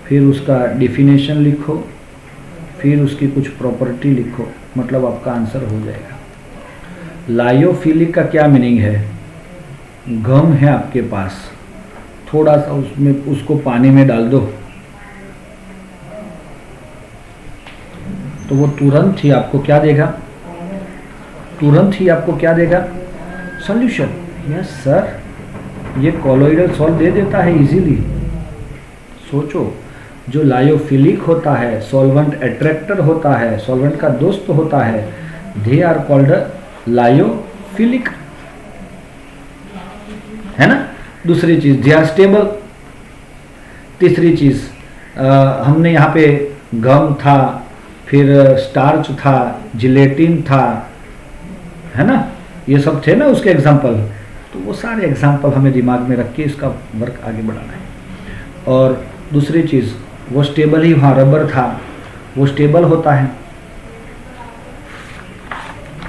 फिर उसका डिफिनेशन लिखो, फिर उसकी कुछ प्रॉपर्टी लिखो, मतलब आपका आंसर हो जाएगा। लायोफिलिक का क्या मीनिंग है? गम है आपके पास, थोड़ा सा उसमें उसको पानी में डाल दो तो वो तुरंत ही आपको क्या देगा? तुरंत ही आपको क्या देगा? सॉल्यूशन। यस सर, ये कॉलोइडल सॉल्व दे देता है इजीली। सोचो, जो लायोफिलिक होता है, सॉल्वेंट अट्रैक्टर होता है, सॉल्वेंट का दोस्त होता है, दे आर कॉल्ड लायोफिलिक, है ना। दूसरी चीज, दे आर स्टेबल। तीसरी चीज, हमने यहाँ पे गम था, फिर स्टार्च था, जिलेटिन था, है ना, ये सब थे ना उसके एग्जाम्पल। तो वो सारे एग्जाम्पल हमें दिमाग में रख के इसका वर्क आगे बढ़ाना है। और दूसरी चीज, वो स्टेबल ही, वहाँ रबर था, वो स्टेबल होता है।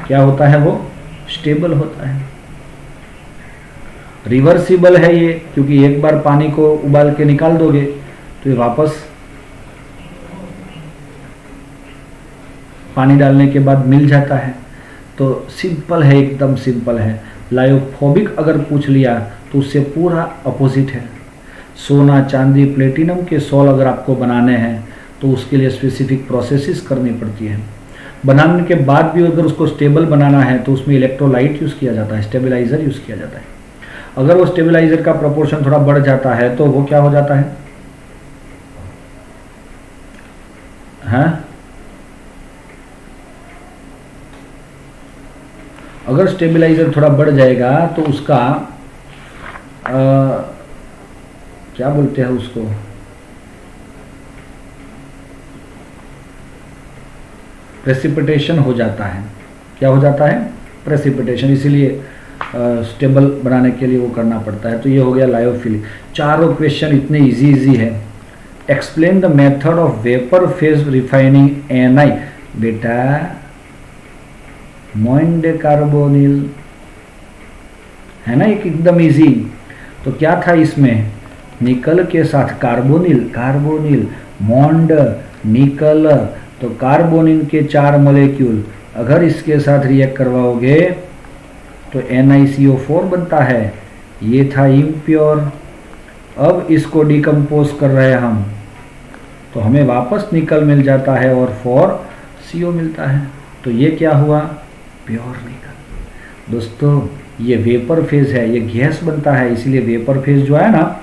क्या होता है? वो स्टेबल होता है। रिवर्सिबल है ये, क्योंकि एक बार पानी को उबाल के निकाल दोगे तो ये वापस पानी डालने के बाद मिल जाता है। तो सिंपल है, एकदम सिंपल है। लायोफोबिक अगर पूछ लिया तो उससे पूरा अपोजिट है। सोना, चांदी, प्लेटिनम के सॉल अगर आपको बनाने हैं तो उसके लिए स्पेसिफिक प्रोसेसेस करनी पड़ती है। बनाने के बाद भी अगर उसको स्टेबल बनाना है तो उसमें इलेक्ट्रोलाइट यूज़ किया जाता है, स्टेबलाइजर यूज़ किया जाता है। अगर वो स्टेबलाइजर का प्रोपोर्शन थोड़ा बढ़ जाता है तो वो क्या हो जाता है? हाँ, अगर स्टेबलाइजर थोड़ा बढ़ जाएगा तो उसका क्या बोलते हैं उसको, प्रेसिपिटेशन हो जाता है। क्या हो जाता है? प्रेसिपिटेशन। इसीलिए स्टेबल बनाने के लिए वो करना पड़ता है। तो ये हो गया लायोफिलिक। चारों क्वेश्चन इतने इजी है। Explain the method of vapour phase refining NI. बेटा मोइंडे कार्बोनिल है ना, एक एकदम इजी। तो क्या था इसमें? निकल के साथ कार्बोनिल, कार्बोनिल, मॉन्ड, निकल, तो कार्बोनिल के 4 मोलेक्यूल अगर इसके साथ रिएक्ट करवाओगे तो NiCO4 बनता है। ये था इम्प्योर। अब इसको डिकम्पोज कर रहे हैं हम तो हमें वापस निकल मिल जाता है और 4CO मिलता है। तो ये क्या हुआ? प्योर निकल। दोस्तों ये वेपर फेज है, ये गैस बनता है, इसीलिए वेपर फेज जो है ना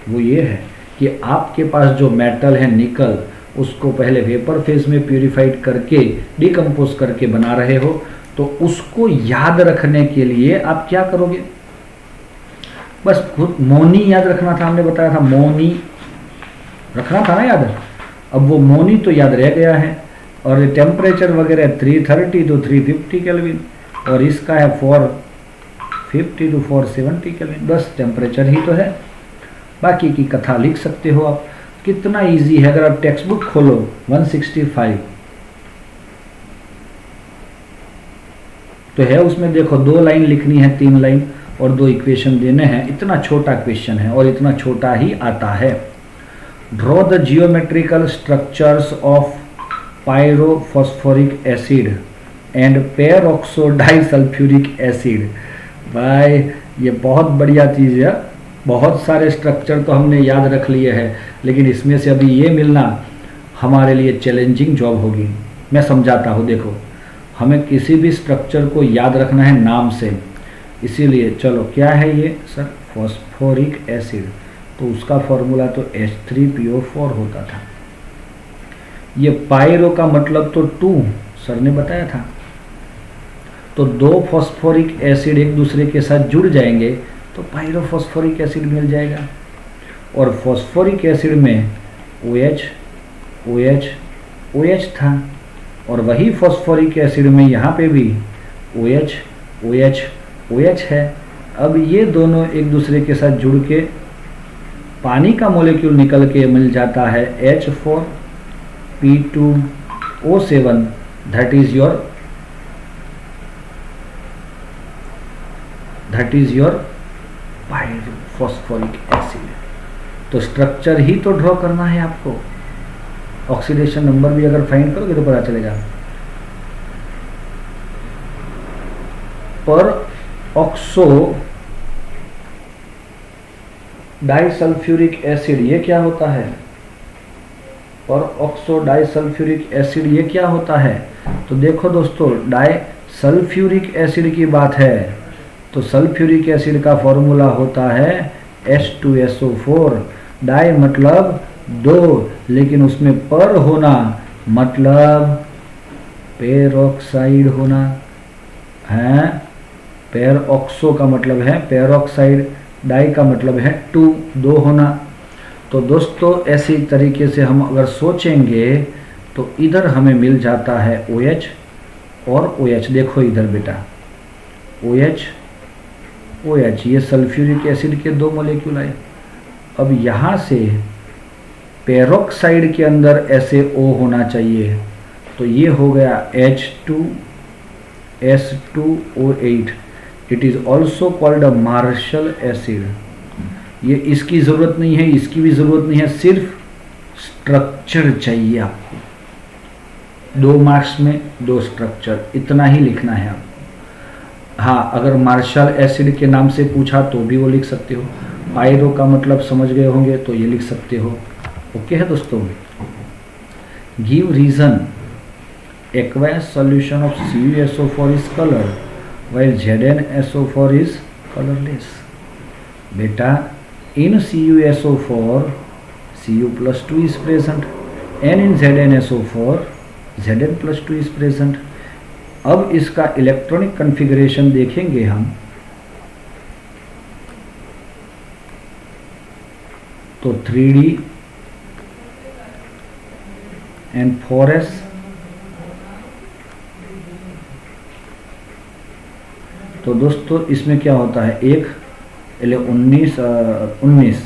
वो ये है कि आपके पास जो मेटल है निकल, उसको पहले वेपर फेज में प्यूरिफाइड करके डिकम्पोज करके बना रहे हो। तो उसको याद रखने के लिए आप क्या करोगे? बस खुद मोनी याद रखना था, हमने बताया था मोनी रखना था ना याद। अब वो मोनी तो याद रह गया है, और टेम्परेचर वगैरह 330 to 350 केल्विन, और इसका है 450 to 470 केल्विन। बस टेम्परेचर ही तो है, बाकी की कथा लिख सकते हो आप। कितना इजी है। अगर आप टेक्स्ट बुक खोलो 165 तो है उसमें, देखो 2 लाइन लिखनी है, 3 लाइन, और 2 इक्वेशन देने हैं। इतना छोटा क्वेश्चन है और इतना छोटा ही आता है। Draw the geometrical structures of pyrophosphoric acid and peroxo disulphuric acid. भाई ये बहुत बढ़िया चीज़ है, बहुत सारे स्ट्रक्चर तो हमने याद रख लिए हैं, लेकिन इसमें से अभी ये मिलना हमारे लिए चैलेंजिंग जॉब होगी। मैं समझाता हूँ, देखो हमें किसी भी स्ट्रक्चर को याद रखना है नाम से, इसीलिए चलो क्या है ये सर, फॉस्फोरिक एसिड, तो उसका फॉर्मूला तो H3PO4 होता था। ये पायरो का मतलब तो 2 सर ने बताया था, तो 2 फॉस्फोरिक एसिड एक दूसरे के साथ जुड़ जाएंगे तो पायरोफॉस्फोरिक एसिड मिल जाएगा। और फॉस्फोरिक एसिड में OH OH OH था, और वही फॉस्फोरिक एसिड में यहाँ पे भी OH OH OH है। अब ये दोनों एक दूसरे के साथ जुड़ के पानी का मॉलिक्यूल निकल के मिल जाता है H4P2O7, that is your pyrophosphoric acid. तो स्ट्रक्चर ही तो ड्रॉ करना है आपको, ऑक्सीडेशन नंबर भी अगर फाइंड करोगे तो पता चलेगा। पर ऑक्सो डाइसल्फ्यूरिक एसिड ये क्या होता है, और ऑक्सो डाइसल्फ्यूरिक एसिड ये क्या होता है। तो देखो दोस्तों, डाइसल्फ्यूरिक एसिड की बात है तो सल्फ्यूरिक एसिड का फॉर्मूला होता है H2SO4। डाई मतलब 2, लेकिन उसमें पर होना मतलब पेरोक्साइड होना है। पेरऑक्सो का मतलब है पेरोक्साइड, डाई का मतलब है 2 होना। तो दोस्तों ऐसी तरीके से हम अगर सोचेंगे तो इधर हमें मिल जाता है OH और OH। देखो इधर बेटा, OH OH, ये सल्फ्यूरिक एसिड के 2 मॉलिक्यूल आए। अब यहाँ से पेरोक्साइड के अंदर ऐसे O होना चाहिए, तो ये हो गया H2S2O8। It is also called a Marshall acid. ये इसकी ज़रूरत नहीं है, इसकी भी ज़रूरत नहीं है, सिर्फ स्ट्रक्चर चाहिए आपको। 2 मार्क्स में 2 स्ट्रक्चर, इतना ही लिखना है आपको। हाँ, अगर मार्शल एसिड के नाम से पूछा तो भी वो लिख सकते हो। पायरो का मतलब समझ गए होंगे तो ये लिख सकते हो। ओके है दोस्तों। Give reason aqueous solution of CuSO4 is colored while ZnSO4 is colorless। बेटा in CuSO4 Cu+2 is present and in ZnSO4 Zn+2 is present। अब इसका इलेक्ट्रॉनिक कॉन्फ़िगरेशन देखेंगे हम, तो 3D एंड 4s। तो दोस्तों इसमें क्या होता है, 19 20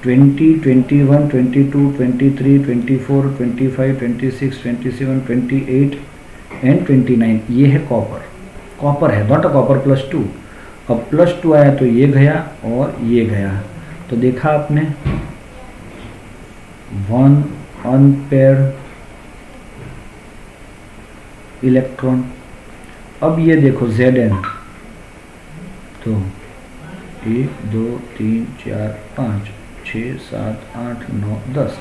21 22 23 24 25 26 27 28 एंड 29, ये है कॉपर है, नॉट अ कॉपर +2। अब +2 आया तो ये गया और ये गया, तो देखा आपने 1 अनपेयर्ड इलेक्ट्रॉन। अब ये देखो Zn, तो 1 2 3 4 5 6 7 8 9 10,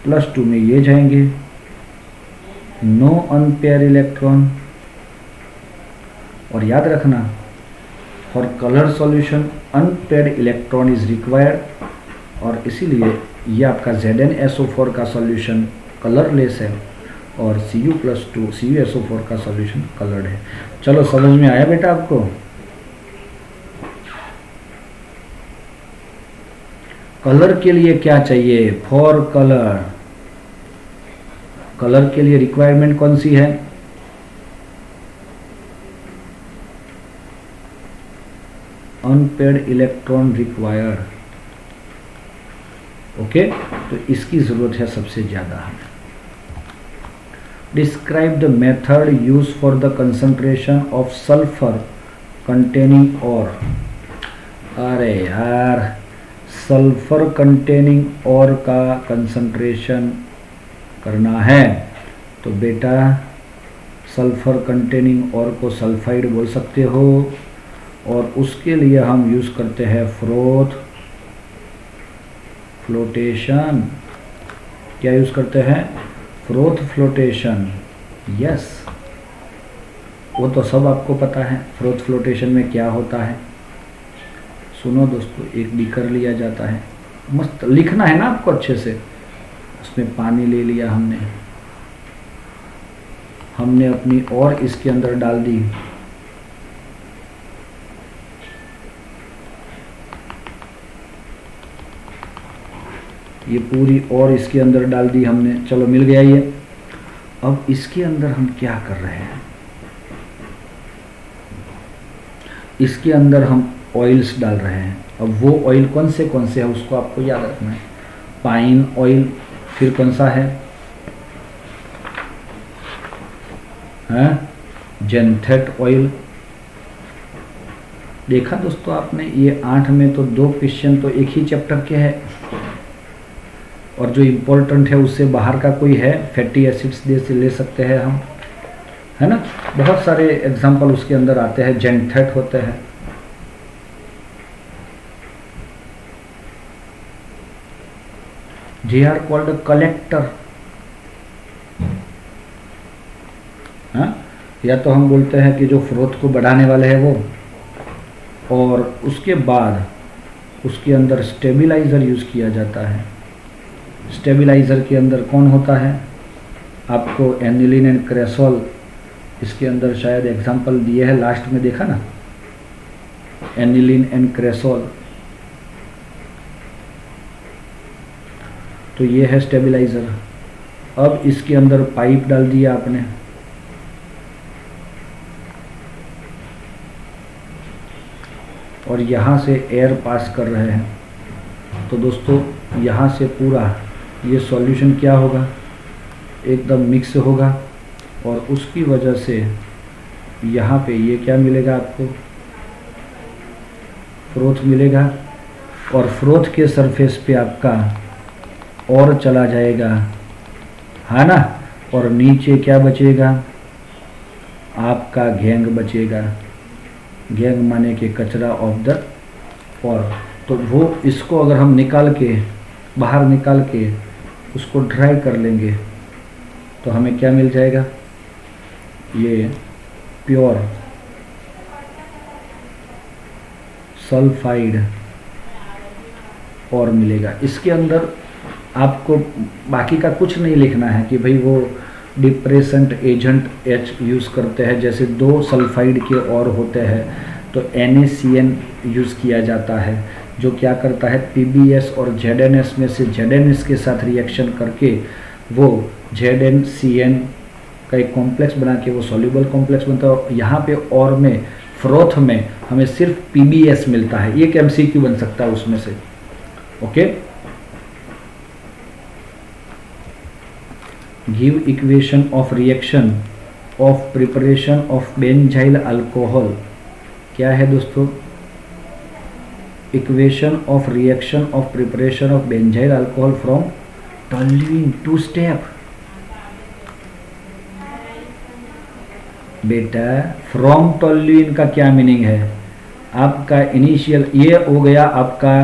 +2 में ये जाएंगे, नो अनपेयर इलेक्ट्रॉन। और याद रखना, for colour solution unpaired electron is required, और इसीलिए ये आपका ZnSO4 का सॉल्यूशन कलरलेस है और Cu+2 CuSO4 का सॉल्यूशन कलर्ड है। चलो समझ में आया बेटा आपको। कलर के लिए क्या चाहिए, फॉर कलर के लिए रिक्वायरमेंट कौन सी है, अनपेयर्ड इलेक्ट्रॉन रिक्वायर्ड। ओके, तो इसकी जरूरत है सबसे ज्यादा हमें। Describe the method use for the concentration of sulphur containing और। अरे यार, सल्फर कंटेनिंग और का कंसंट्रेशन करना है, तो बेटा सल्फर कंटेनिंग और को सल्फाइड बोल सकते हो, और उसके लिए हम यूज़ करते हैं फ्रोथ फ्लोटेशन। क्या यूज़ करते हैं? Froth flotation. यस, वो तो सब आपको पता है फ्रोथ फ्लोटेशन में क्या होता है। सुनो दोस्तों, एक बीकर लिया जाता है, मस्त लिखना है ना आपको अच्छे से। उसमें पानी ले लिया हमने अपनी और इसके अंदर डाल दी। ये पूरी और इसके अंदर डाल दी हमने, चलो मिल गया ये। अब इसके अंदर हम क्या कर रहे हैं? इसके अंदर हम ऑयल्स डाल रहे हैं। अब वो ऑयल कौन से है उसको आपको याद रखना है। पाइन ऑयल, फिर कौन सा है? जेंथेट ऑयल। देखा दोस्तों आपने, ये 8 में तो 2 क्वेश्चन तो एक ही चैप्टर के हैं, और जो इम्पोर्टेंट है उससे बाहर का कोई है, फैटी एसिड्स ले सकते हैं हम, है ना। बहुत सारे एग्जाम्पल उसके अंदर आते हैं, जेंथेट होते हैं। They are called collector. हाँ, या तो हम बोलते हैं कि जो फ्रोथ को बढ़ाने वाले हैं वो, और उसके बाद उसके अंदर स्टेबलाइज़र यूज़ किया जाता है। स्टेबलाइज़र के अंदर कौन होता है? आपको एनिलीन एंड क्रेसोल, इसके अंदर शायद एग्जांपल दिए हैं, लास्ट में देखा ना, एनिलीन एंड क्रेसोल। तो ये है स्टेबलाइज़र। अब इसके अंदर पाइप डाल दिया आपने, और यहाँ से एयर पास कर रहे हैं। तो दोस्तों यहाँ से पूरा ये सॉल्यूशन क्या होगा? एकदम मिक्स होगा, और उसकी वजह से यहाँ पे ये क्या मिलेगा आपको? फ्रोथ मिलेगा, और फ्रोथ के सरफेस पे आपका और चला जाएगा, है ना। और नीचे क्या बचेगा? आपका गैंग बचेगा। गैंग माने के कचरा ऑफ द और, तो वो इसको अगर हम निकाल के बाहर निकाल के उसको ड्राई कर लेंगे तो हमें क्या मिल जाएगा? ये प्योर सल्फाइड और मिलेगा। इसके अंदर आपको बाकी का कुछ नहीं लिखना है कि भाई वो डिप्रेसेंट एजेंट H यूज़ करते हैं, जैसे 2 सल्फाइड के और होते हैं तो NaCN यूज़ किया जाता है, जो क्या करता है PbS और ZnS में से ZnS के साथ रिएक्शन करके वो ZnCN का एक कॉम्प्लेक्स बना के वो सॉल्यूबल कॉम्प्लेक्स बनता है। यहाँ पे और में फ्रोथ में हमें सिर्फ PbS मिलता है। एक MCQ बन सकता है उसमें से। Okay, give equation of reaction of preparation of benzyl alcohol. क्या है दोस्तों? Equation of reaction of preparation of benzyl alcohol from toluene, 2 step. बेटा फ्रॉम टोल्यूइन का क्या मीनिंग है? आपका इनिशियल ये हो गया आपका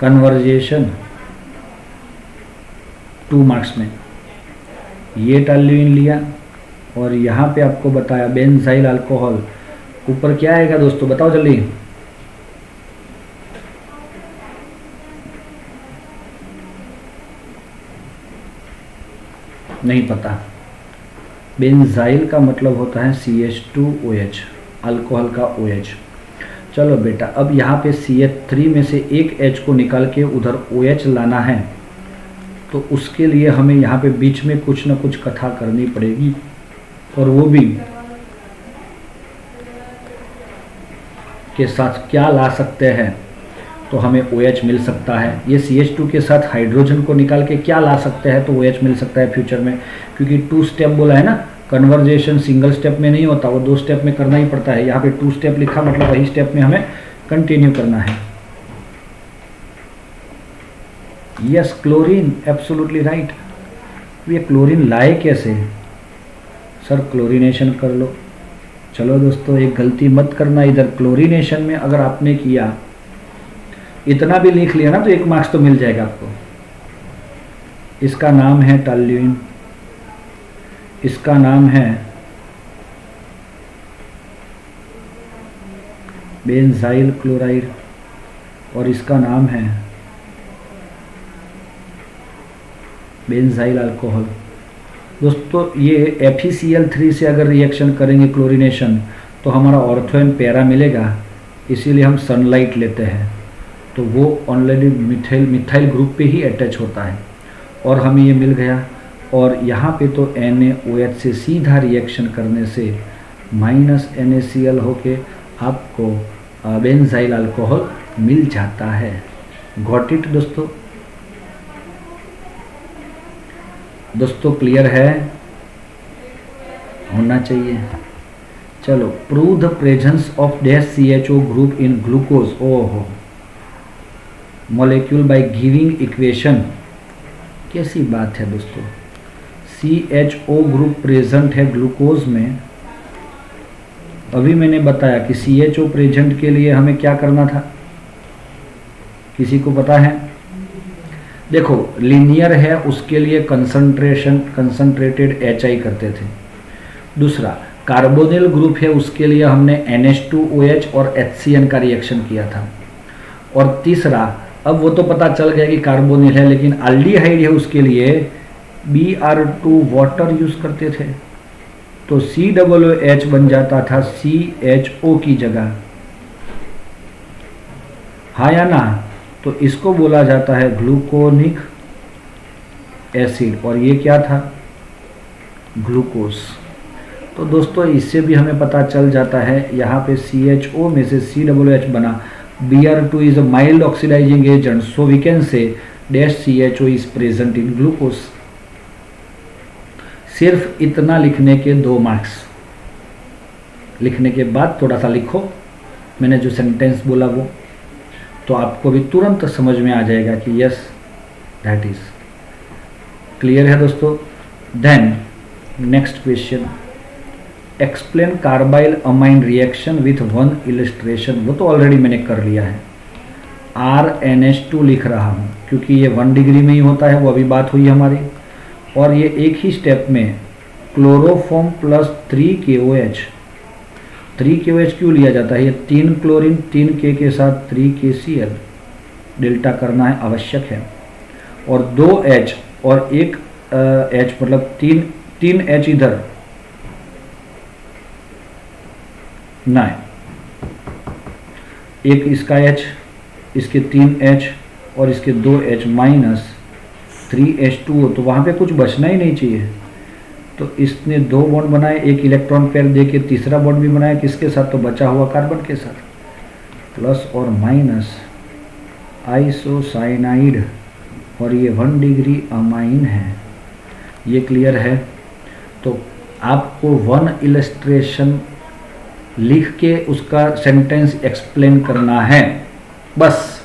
कन्वर्जेशन 2 मार्क्स में। ये टोल्यूइन लिया और यहाँ पे आपको बताया बेंजाइल अल्कोहल। ऊपर क्या आएगा दोस्तों, बताओ जल्दी। नहीं पता। बेंजाइल का मतलब होता है CH2OH, अल्कोहल का OH। चलो बेटा, अब यहाँ पे CH3 में से एक H को निकाल के उधर OH लाना है, तो उसके लिए हमें यहाँ पे बीच में कुछ ना कुछ कथा करनी पड़ेगी, और वो भी के साथ क्या ला सकते हैं। तो हमें OH मिल सकता है। ये CH2 के साथ हाइड्रोजन को निकाल के क्या ला सकते हैं, तो OH मिल सकता है फ्यूचर में, क्योंकि 2 स्टेप बोला है ना। कन्वर्जेशन सिंगल स्टेप में नहीं होता, वो 2 स्टेप में करना ही पड़ता है। यहाँ पे 2 स्टेप लिखा, मतलब वही स्टेप में हमें कंटिन्यू करना है। Yes, chlorine, absolutely right. ये क्लोरीन लाए कैसे? सर क्लोरीनेशन कर लो। चलो दोस्तों, एक गलती मत करना इधर। क्लोरीनेशन में अगर आपने किया, इतना भी लिख लिया ना तो 1 मार्क्स तो मिल जाएगा आपको। इसका नाम है टॉल्यूइन, इसका नाम है बेंजाइल क्लोराइड और इसका नाम है बेंजाइल अल्कोहल। दोस्तों ये FeCl3 से अगर रिएक्शन करेंगे क्लोरीनेशन तो हमारा ऑर्थो एंड पैरा मिलेगा, इसीलिए हम सनलाइट लेते हैं। तो वो ऑलरेडी मिथाइल ग्रुप पे ही अटैच होता है और हमें ये मिल गया। और यहाँ पे तो NaOH से सीधा रिएक्शन करने से -NaCl होके आपको बेंजाइल अल्कोहल मिल जाता है। गॉट इट दोस्तों? दोस्तों क्लियर है? होना चाहिए। चलो, prove the presence of dash CHO group in glucose ओहो मॉलिक्यूल बाय गिविंग इक्वेशन। कैसी बात है दोस्तों, CHO ग्रुप प्रेजेंट है ग्लूकोज में। अभी मैंने बताया कि CHO प्रेजेंट के लिए हमें क्या करना था, किसी को पता है? देखो, लीनियर है उसके लिए कंसंट्रेटेड HI करते थे। दूसरा कार्बोनिल ग्रुप है उसके लिए हमने NH2OH और HCN का रिएक्शन किया था। और तीसरा, अब वो तो पता चल गया कि कार्बोनिल है, लेकिन अल्डिहाइड है उसके लिए Br2 वाटर यूज करते थे, तो COOH बन जाता था CHO की जगह। हाँ या ना? तो इसको बोला जाता है ग्लूकोनिक एसिड और ये क्या था? ग्लूकोज। तो दोस्तों इससे भी हमें पता चल जाता है, यहाँ पे CHO में से COOH बना। Br2 is a mild oxidizing agent, so we can say dash CHO is present in glucose। सिर्फ इतना लिखने के 2 मार्क्स। लिखने के बाद थोड़ा सा लिखो, मैंने जो सेंटेंस बोला वो, तो आपको भी तुरंत समझ में आ जाएगा कि यस दैट इज क्लियर है दोस्तों। Then next question, explain carbylamine reaction with 1 illustration. वो तो ऑलरेडी मैंने कर लिया है, RNH2 लिख रहा हूँ क्योंकि ये 1 डिग्री में ही होता है, वो अभी बात हुई हमारी। और ये एक ही स्टेप में क्लोरोफॉर्म प्लस 3KOH। 3KOH क्यों लिया जाता है? ये 3 क्लोरीन 3K के साथ 3KCl डेल्टा करना है, आवश्यक है। और 2H और 1 H, मतलब 3 H इधर ना, एक इसका H, इसके 3 H और इसके 2 H माइनस 3H2O, तो वहाँ पे कुछ बचना ही नहीं चाहिए। तो इसने 2 बॉन्ड बनाए, एक इलेक्ट्रॉन पेयर देके तीसरा बॉन्ड भी बनाया, किसके साथ? तो बचा हुआ कार्बन के साथ। प्लस और माइनस आइसोसाइनाइड और ये 1 डिग्री अमाइन है। ये क्लियर है? तो आपको 1 इलस्ट्रेशन लिख के उसका सेंटेंस एक्सप्लेन करना है, बस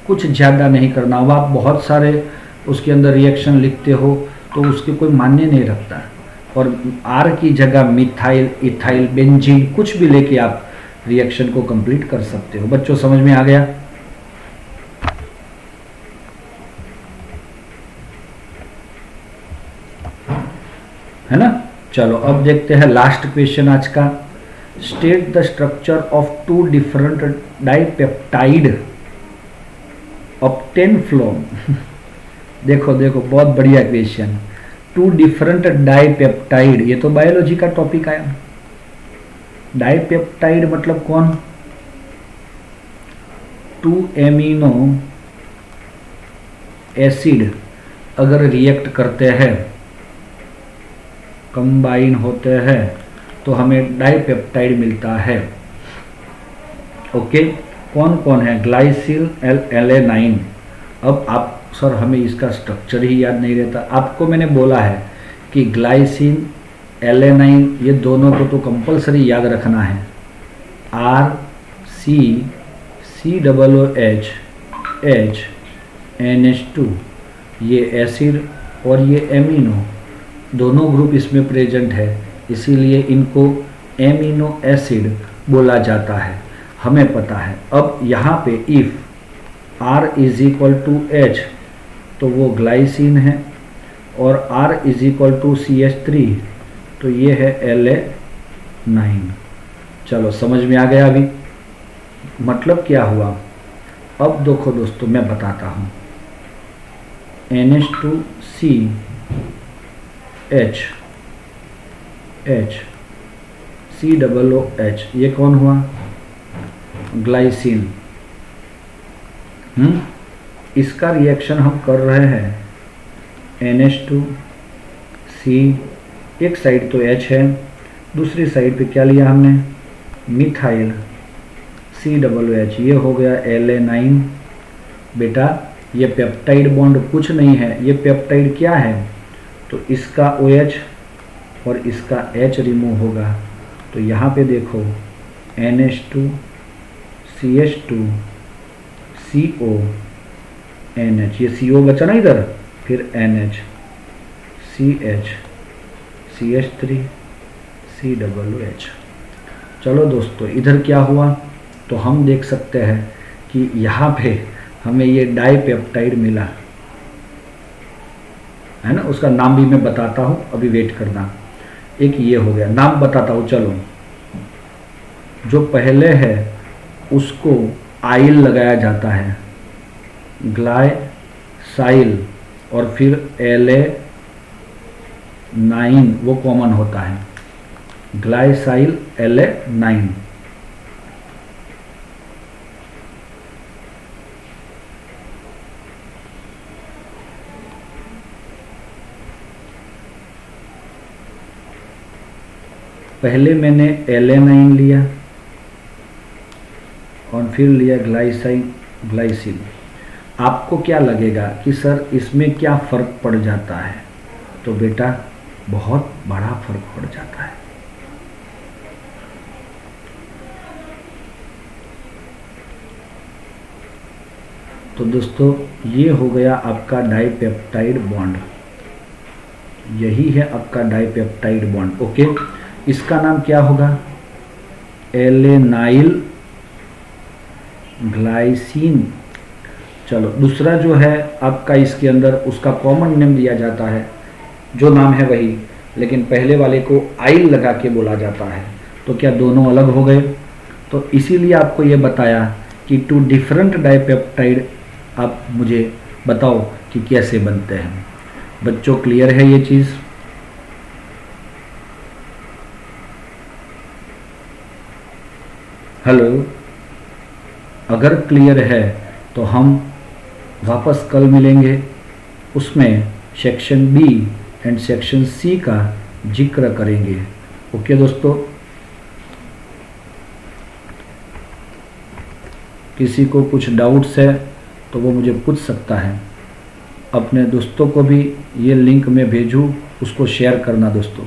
कुछ ज़्यादा नहीं करना। अब आप बहुत सारे उसके अंदर रिएक्शन लिखते हो तो उसके कोई मान्य नहीं रखता। और R की जगह मिथाइल, इथाइल, बेंजीन कुछ भी लेके आप रिएक्शन को कंप्लीट कर सकते हो। बच्चों समझ में आ गया? है ना? चलो अब देखते हैं लास्ट क्वेश्चन आज का। State the structure of 2 different dipeptide obtain from देखो देखो, बहुत बढ़िया क्वेश्चन। 2 डिफरेंट डाइपेप्टाइड, ये तो बायोलॉजी का टॉपिक आया। डाइपेप्टाइड मतलब कौन? 2 एमिनो एसिड अगर रिएक्ट करते हैं, कंबाइन होते हैं, तो हमें डाइपेप्टाइड मिलता है। ओके, कौन कौन है? ग्लाइसिल, एलेनाइन। अब आप सर हमें इसका स्ट्रक्चर ही याद नहीं रहता। आपको मैंने बोला है कि ग्लाइसिन, एलेनाइन ये दोनों को तो कंपलसरी याद रखना है। R C COOH H NH2 ये एसिड और ये एमिनो दोनों ग्रुप इसमें प्रेजेंट है, इसीलिए इनको एमिनो एसिड बोला जाता है, हमें पता है। अब यहाँ पे if R is equal to H तो वो ग्लाइसिन है, और R is equal to CH3 तो ये है La9। चलो समझ में आ गया अभी मतलब क्या हुआ। अब देखो दोस्तों मैं बताता हूँ, NH2CH COOH ये कौन हुआ, ग्लाइसिन। इसका रिएक्शन हम कर रहे हैं NH2C, एक साइड तो H है, दूसरी साइड पे क्या लिया हमने, मिथाइल COOH, ये हो गया La9। बेटा ये पेप्टाइड बॉन्ड कुछ नहीं है, ये पेप्टाइड क्या है, तो इसका OH और इसका H रिमूव होगा, तो यहाँ पे देखो NH2CH2CONH, ये CO बचा ना इधर, फिर NH CH3COOH। चलो दोस्तों इधर क्या हुआ, तो हम देख सकते हैं कि यहाँ पे हमें ये डाइपेप्टाइड मिला है ना, उसका नाम भी मैं बताता हूँ, अभी वेट करना। एक ये हो गया, नाम बताता हूँ। चलो जो पहले है उसको आइल लगाया जाता है, ग्लाइसाइल, और फिर La9 वो कॉमन होता है, ग्लाइसाइल La9। पहले मैंने La9 लिया और फिर लिया ग्लाइसिन। आपको क्या लगेगा कि सर इसमें क्या फ़र्क पड़ जाता है, तो बेटा बहुत बड़ा फर्क पड़ जाता है। तो दोस्तों ये हो गया आपका डाइपेप्टाइड बॉन्ड, यही है आपका डाइपेप्टाइड बॉन्ड। ओके, इसका नाम क्या होगा, एलेनाइल ग्लाइसिन। चलो दूसरा जो है आपका इसके अंदर उसका कॉमन नेम दिया जाता है, जो नाम है वही, लेकिन पहले वाले को आइल लगा के बोला जाता है। तो क्या दोनों अलग हो गए, तो इसीलिए आपको ये बताया कि टू डिफरेंट डाइपेप्टाइड आप मुझे बताओ कि कैसे बनते हैं। बच्चों क्लियर है ये चीज़? हेलो, अगर क्लियर है तो हम वापस कल मिलेंगे, उसमें section B and section C का जिक्र करेंगे। ओके दोस्तों, किसी को कुछ डाउट्स है तो वो मुझे पूछ सकता है। अपने दोस्तों को भी ये लिंक मैं भेजूँ, उसको शेयर करना दोस्तों।